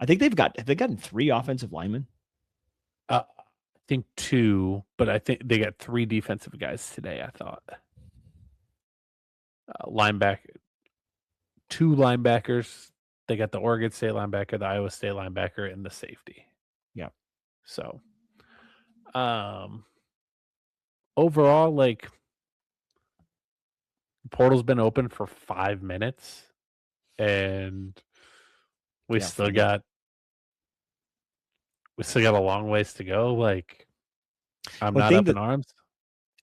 I think have they gotten 3 offensive linemen? I think 2, but I think they got 3 defensive guys today. I thought linebacker, 2 linebackers. They got the Oregon State linebacker, the Iowa State linebacker, and the safety. Yeah. So, um, overall, like the portal's been open for 5 minutes, and we Yeah, still forget it. got we still got a long ways to go. Like I'm One not thing up in that arms.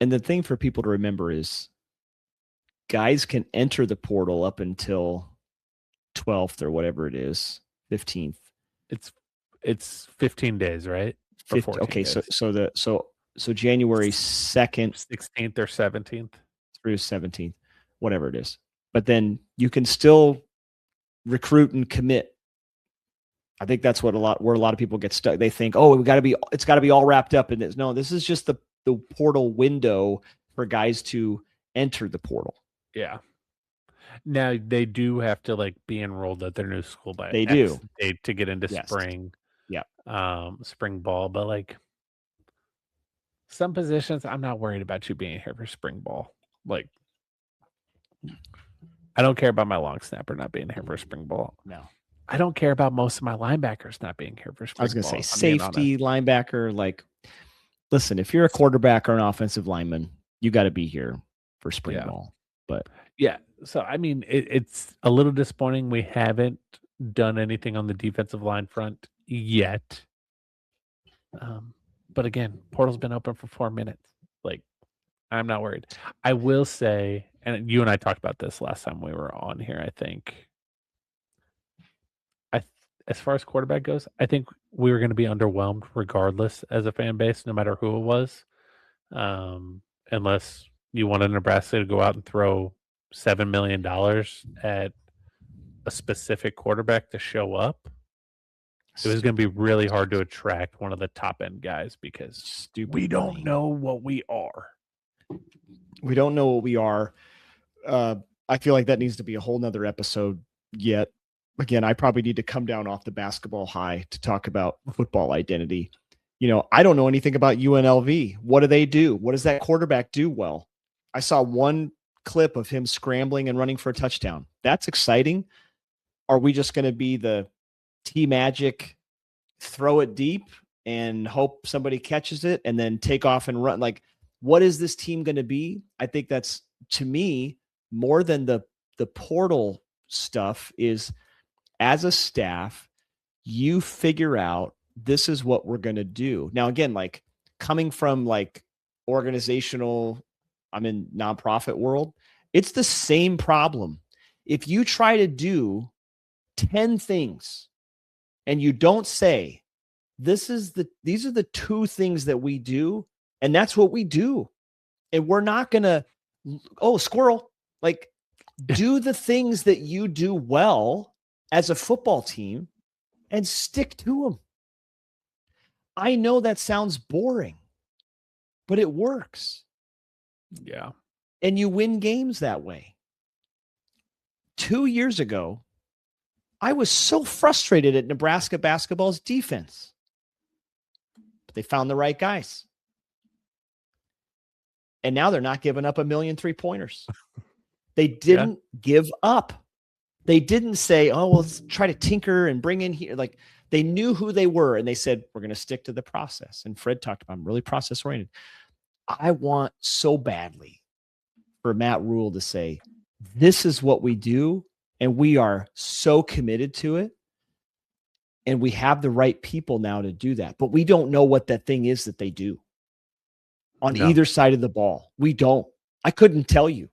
and the thing for people to remember is guys can enter the portal up until 12th or whatever it is, 15th. It's 15 days, right? Or 50, 14 okay, days. so January 2nd 16th or 17th. through 17th, whatever it is. But then you can still recruit and commit. I think that's where a lot of people get stuck. They think, oh, it's got to be all wrapped up in this. No, this is just the portal window for guys to enter the portal. Yeah. Now they do have to like be enrolled at their new school by They X do. date to get into Yes. spring, Yeah. spring ball. But like some positions, I'm not worried about you being here for spring ball. Like I don't care about my long snapper not being here for spring ball. No. I don't care about most of my linebackers not being here for I was spring going to ball. say If I'm being honest. safety, linebacker. Like, listen, if you're a quarterback or an offensive lineman, you got to be here for spring Yeah. ball. But Yeah. So I mean, it's a little disappointing we haven't done anything on the defensive line front yet. But again, portal's been open for 4 minutes. Like, I'm not worried. I will say, and you and I talked about this last time we were on here. I think, as far as quarterback goes, I think we were going to be underwhelmed regardless as a fan base, no matter who it was, unless you wanted Nebraska to go out and throw $7 million at a specific quarterback to show up. It was going to be really hard to attract one of the top end guys because we don't know what we are. We don't know what we are. I feel like that needs to be a whole nother episode yet. Again, I probably need to come down off the basketball high to talk about football identity. I don't know anything about UNLV. What do they do? What does that quarterback do well? I saw one clip of him scrambling and running for a touchdown. That's exciting. Are we just going to be the T-Magic, throw it deep and hope somebody catches it and then take off and run? Like, what is this team going to be? I think that's, to me, more than the portal stuff is, as a staff, you figure out this is what we're going to do. Now, again, like coming from like organizational, I'm in nonprofit world, it's the same problem. If you try to do 10 things and you don't say, these are the 2 things that we do, and that's what we do. And we're not going to, squirrel, like do the things that you do well as a football team and stick to them. I know that sounds boring, but it works. Yeah. And you win games that way. 2 years ago, I was so frustrated at Nebraska basketball's defense. But they found the right guys. And now they're not giving up 1 million 3-pointers. They didn't give up. They didn't say, oh, well, let's try to tinker and bring in here. Like, they knew who they were, and they said, we're going to stick to the process. And Fred talked about, I'm really process oriented. I want so badly for Matt Rule to say, this is what we do, and we are so committed to it. And we have the right people now to do that. But we don't know what that thing is that they do on either side of the ball. We don't. I couldn't tell you.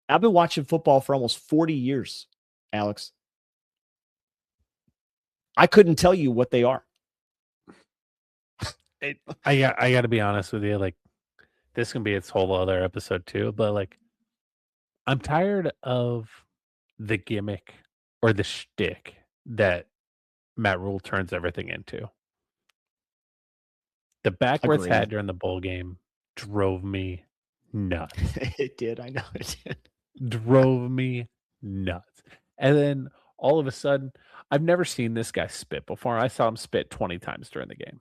I've been watching football for almost 40 years, Alex. I couldn't tell you what they are. I got to be honest with you. Like, this can be its whole other episode too. But like, I'm tired of the gimmick or the shtick that Matt Rule turns everything into. The backwards hat Agreed. during the bowl game drove me nuts. It did. I know it did. Drove me nuts. And then all of a sudden, I've never seen this guy spit before. I saw him spit 20 times during the game,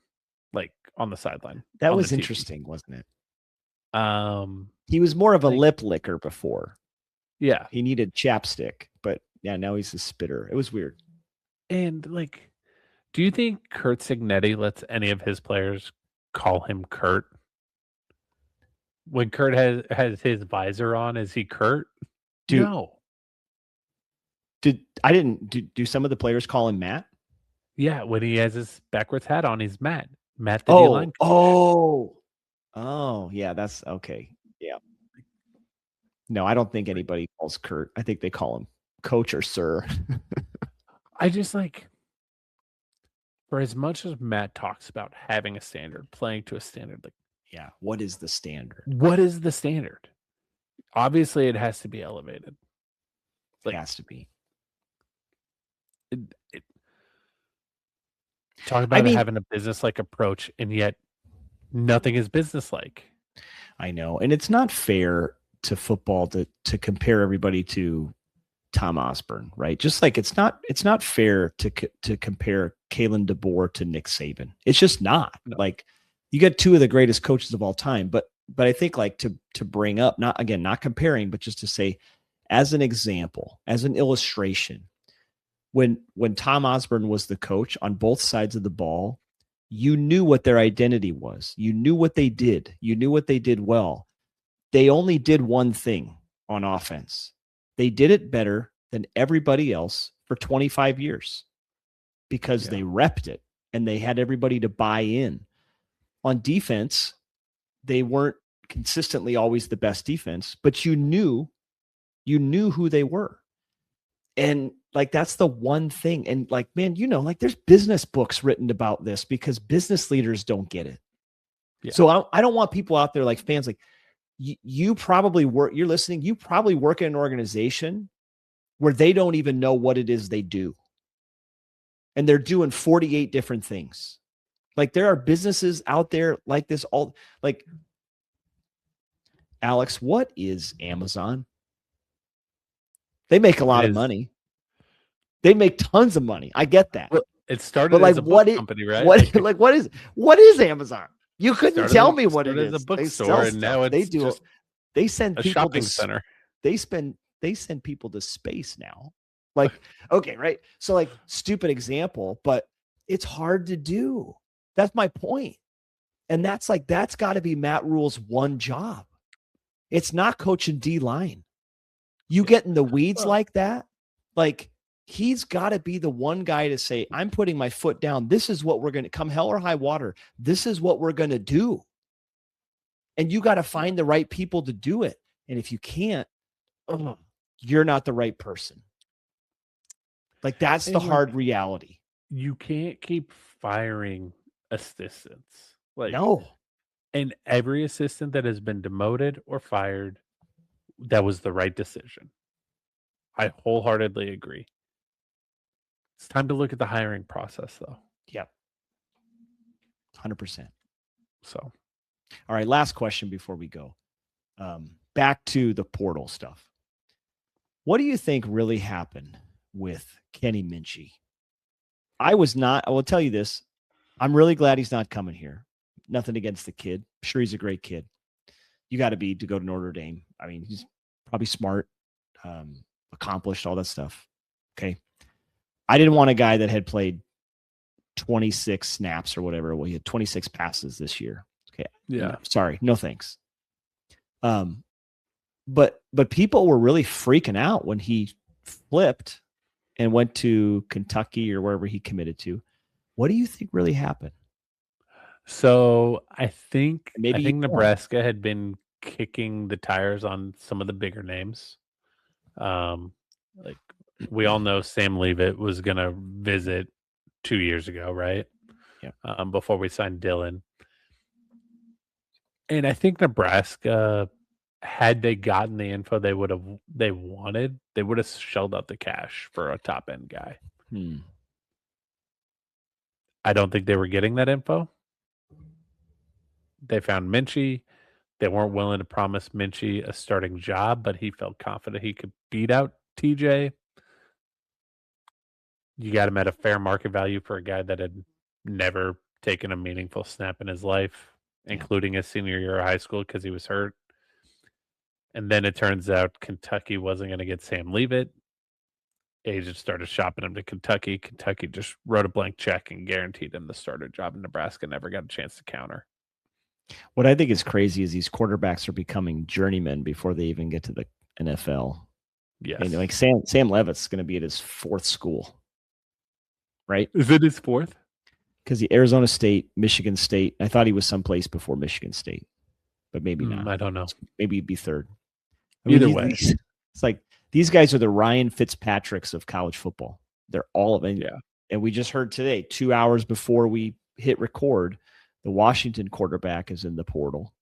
like on the sideline, That on the was TV. interesting, wasn't it? Um, He was more of a like, lip licker before. yeah. He needed chapstick, but yeah, now he's a spitter. It was weird. And like, do you think Kurt Signetti lets any of his players call him Kurt? When Kurt has his visor on, is he Kurt? Do No. do some of the players call him Matt? Yeah, when he has his backwards hat on, he's Matt. Matt the D-line coach. Oh, yeah, that's okay. Yeah. No, I don't think anybody calls Kurt. I think they call him coach or sir. I just like, for as much as Matt talks about having a standard, playing to a standard, like, Yeah. What is the standard? what is the standard? Obviously, it has to be elevated. It Like, has to be. it, talk about having a business-like approach, and yet nothing is business-like. I know. And it's not fair to football to compare everybody to Tom Osborne, right? Just like it's not fair to compare Kalen DeBoer to Nick Saban. It's just not. No. Like you got two of the greatest coaches of all time, but I think like to bring up, not comparing, but just to say as an example, as an illustration, when Tom Osborne was the coach on both sides of the ball, you knew what their identity was. You knew what they did. You knew what they did well. They only did one thing on offense. They did it better than everybody else for 25 years because they repped it and they had everybody to buy in. On defense, they weren't consistently always the best defense, but you knew who they were. And like that's the one thing. And like, man, like there's business books written about this because business leaders don't get it. Yeah. So I don't want people out there like fans like you probably work, you're listening, you probably work in an organization where they don't even know what it is they do. And they're doing 48 different things. Like there are businesses out there like this, all like Alex, what is Amazon? They make a lot of money. They make tons of money. I get that. Well, it started like, as a book company, right? What is Amazon? You couldn't tell me what it is. As a bookstore, and now it's just they send a people shopping center. They send people to space now. Like, okay, right? So like stupid example, but it's hard to do. That's my point. And that's got to be Matt Rule's one job. It's not coaching D-line. You get in the weeds like that, like he's got to be the one guy to say, I'm putting my foot down. This is what we're going to come hell or high water. This is what we're going to do. And you got to find the right people to do it. And if you can't, you're not the right person. Like that's the hard reality. You can't keep firing assistants. Like no. And every assistant that has been demoted or fired, that was the right decision. I wholeheartedly agree. It's time to look at the hiring process, though. Yep. 100%. So, all right, last question before we go. Back to the portal stuff. What do you think really happened with Kenny Minchey? I will tell you this. I'm really glad he's not coming here. Nothing against the kid. I'm sure he's a great kid. You got to go to Notre Dame. I mean, he's probably smart, accomplished, all that stuff. Okay. I didn't want a guy that had played 26 snaps or whatever. Well, he had 26 passes this year. Okay. Yeah. Sorry. No thanks. But people were really freaking out when he flipped and went to Kentucky or wherever he committed to. What do you think really happened? So I think Nebraska had been kicking the tires on some of the bigger names. Like we all know Sam Leavitt was going to visit 2 years ago, right? Yeah. Before we signed Dylan. And I think Nebraska had they gotten the info they wanted, they would have shelled out the cash for a top end guy. I don't think they were getting that info. They found Minchie. They weren't willing to promise Minchie a starting job, but he felt confident he could beat out TJ. You got him at a fair market value for a guy that had never taken a meaningful snap in his life, including his senior year of high school because he was hurt. And then it turns out Kentucky wasn't going to get Sam Leavitt. Agents started shopping him to Kentucky. Kentucky just wrote a blank check and guaranteed him the starter job in Nebraska. Never got a chance to counter. What I think is crazy is these quarterbacks are becoming journeymen before they even get to the NFL. Yes. And like Sam Leavitt's going to be at his fourth school, right? Is it his fourth? Because the Arizona State, Michigan State. I thought he was someplace before Michigan State, but maybe not. I don't know. Maybe he'd be third. Either way, it's like these guys are the Ryan Fitzpatricks of college football. They're all of it. Yeah. And we just heard today, 2 hours before we hit record, the Washington quarterback is in the portal.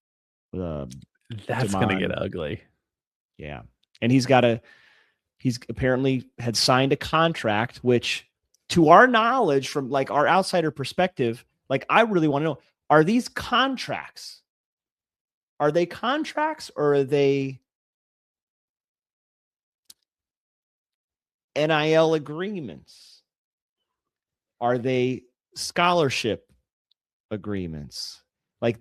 That's going to get ugly. Yeah. And he's apparently had signed a contract, which to our knowledge, from like our outsider perspective, like I really want to know, are these contracts? Are they contracts or are they NIL agreements? Are they scholarship agreements? Like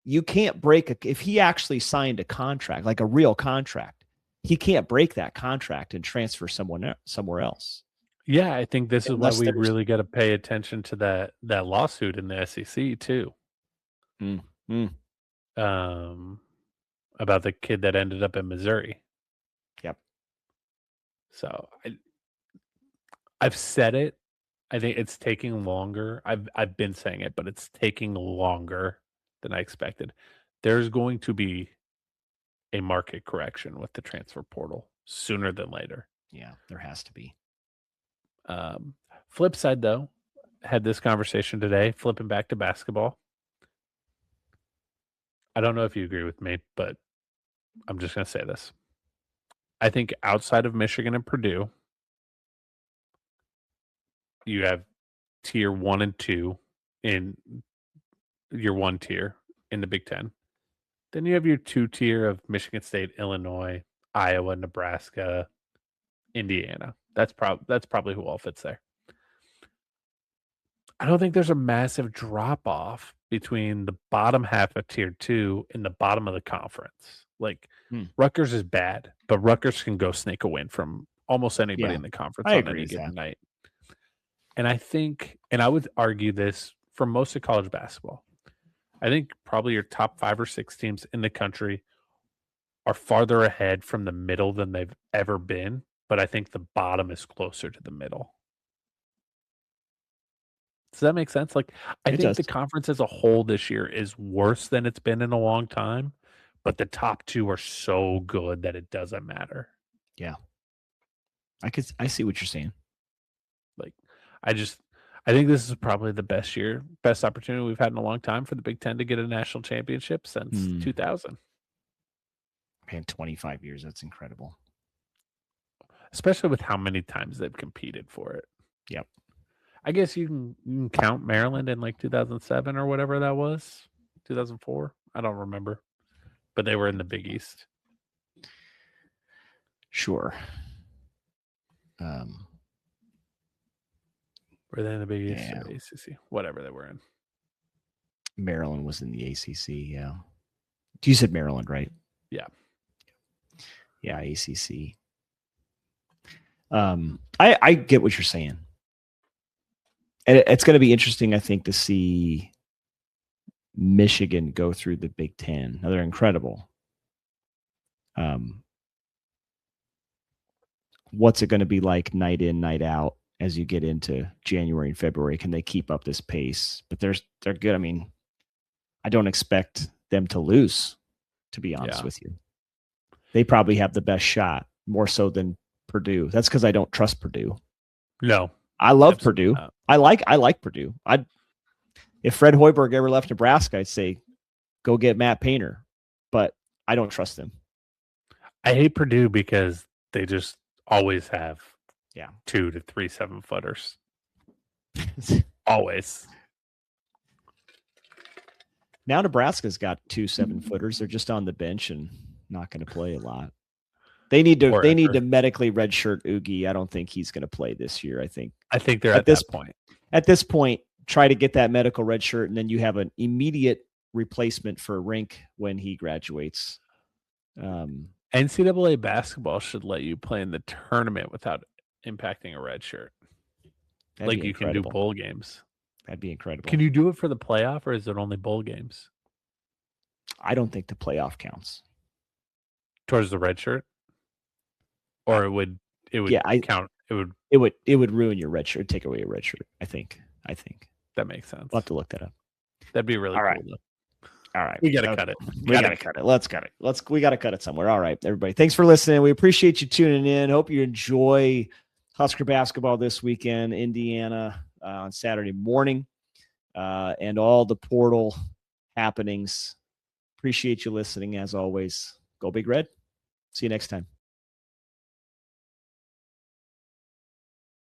you can't break if he actually signed a contract, like a real contract, he can't break that contract and transfer somewhere else. Yeah, I think this is why we really got to pay attention to that lawsuit in the SEC too. About the kid that ended up in Missouri. Yep. So I've said it. I think it's taking longer. I've been saying it, but it's taking longer than I expected. There's going to be a market correction with the transfer portal sooner than later. Yeah, there has to be. Flip side, though, had this conversation today, flipping back to basketball. I don't know if you agree with me, but I'm just going to say this. I think outside of Michigan and Purdue, you have tier 1 and 2 in your 1 tier in the Big Ten. Then you have your 2 tier of Michigan State, Illinois, Iowa, Nebraska, Indiana. That's probably who all fits there. I don't think there's a massive drop off between the bottom half of tier 2 and the bottom of the conference. Like Rutgers is bad, but Rutgers can go snake a win from almost anybody in the conference on any given night. And I think, and I would argue this for most of college basketball, I think probably your top 5 or 6 teams in the country are farther ahead from the middle than they've ever been, but I think the bottom is closer to the middle. Does that make sense? Like, I think the conference as a whole this year is worse than it's been in a long time, but the top 2 are so good that it doesn't matter. Yeah. I see what you're saying. Like, I think this is probably the best opportunity we've had in a long time for the Big Ten to get a national championship since 2000. Man, 25 years. That's incredible. Especially with how many times they've competed for it. Yep. I guess you can count Maryland in like 2007 or whatever that was. 2004. I don't remember. But they were in the Big East. Sure. Were they in the Big East or the ACC? Whatever they were in. Maryland was in the ACC, yeah. You said Maryland, right? Yeah. Yeah, ACC. I get what you're saying. And it's going to be interesting, I think, to see Michigan go through the Big Ten. Now, they're incredible. What's it going to be like night in, night out as you get into January and February? Can they keep up this pace? But they're good. I mean, I don't expect them to lose, to be honest with you. They probably have the best shot, more so than Purdue. That's because I don't trust Purdue. No. I love Purdue. I like Purdue. If Fred Hoiberg ever left Nebraska, I'd say go get Matt Painter, but I don't trust him. I hate Purdue because they just always have 2 to 3 7-footers. Always. Now Nebraska's got 2 7-footers. They're just on the bench and not going to play a lot. They need to medically redshirt Oogie. I don't think he's going to play this year. I think they're at this point. At this point, try to get that medical redshirt, and then you have an immediate replacement for Rink when he graduates. NCAA basketball should let you play in the tournament without impacting a redshirt. Like you can do bowl games. That'd be incredible. Can you do it for the playoff, or is it only bowl games? I don't think the playoff counts towards the red shirt, or it would count. It would ruin your red shirt, take away your red shirt. I think that makes sense. We'll have to look that up. That'd be really cool. Though. All right, we gotta cut it. We gotta cut it. Let's cut it. We gotta cut it somewhere. All right, everybody. Thanks for listening. We appreciate you tuning in. Hope you enjoy Husker basketball this weekend, Indiana on Saturday morning, and all the portal happenings. Appreciate you listening as always. Go Big Red. See you next time.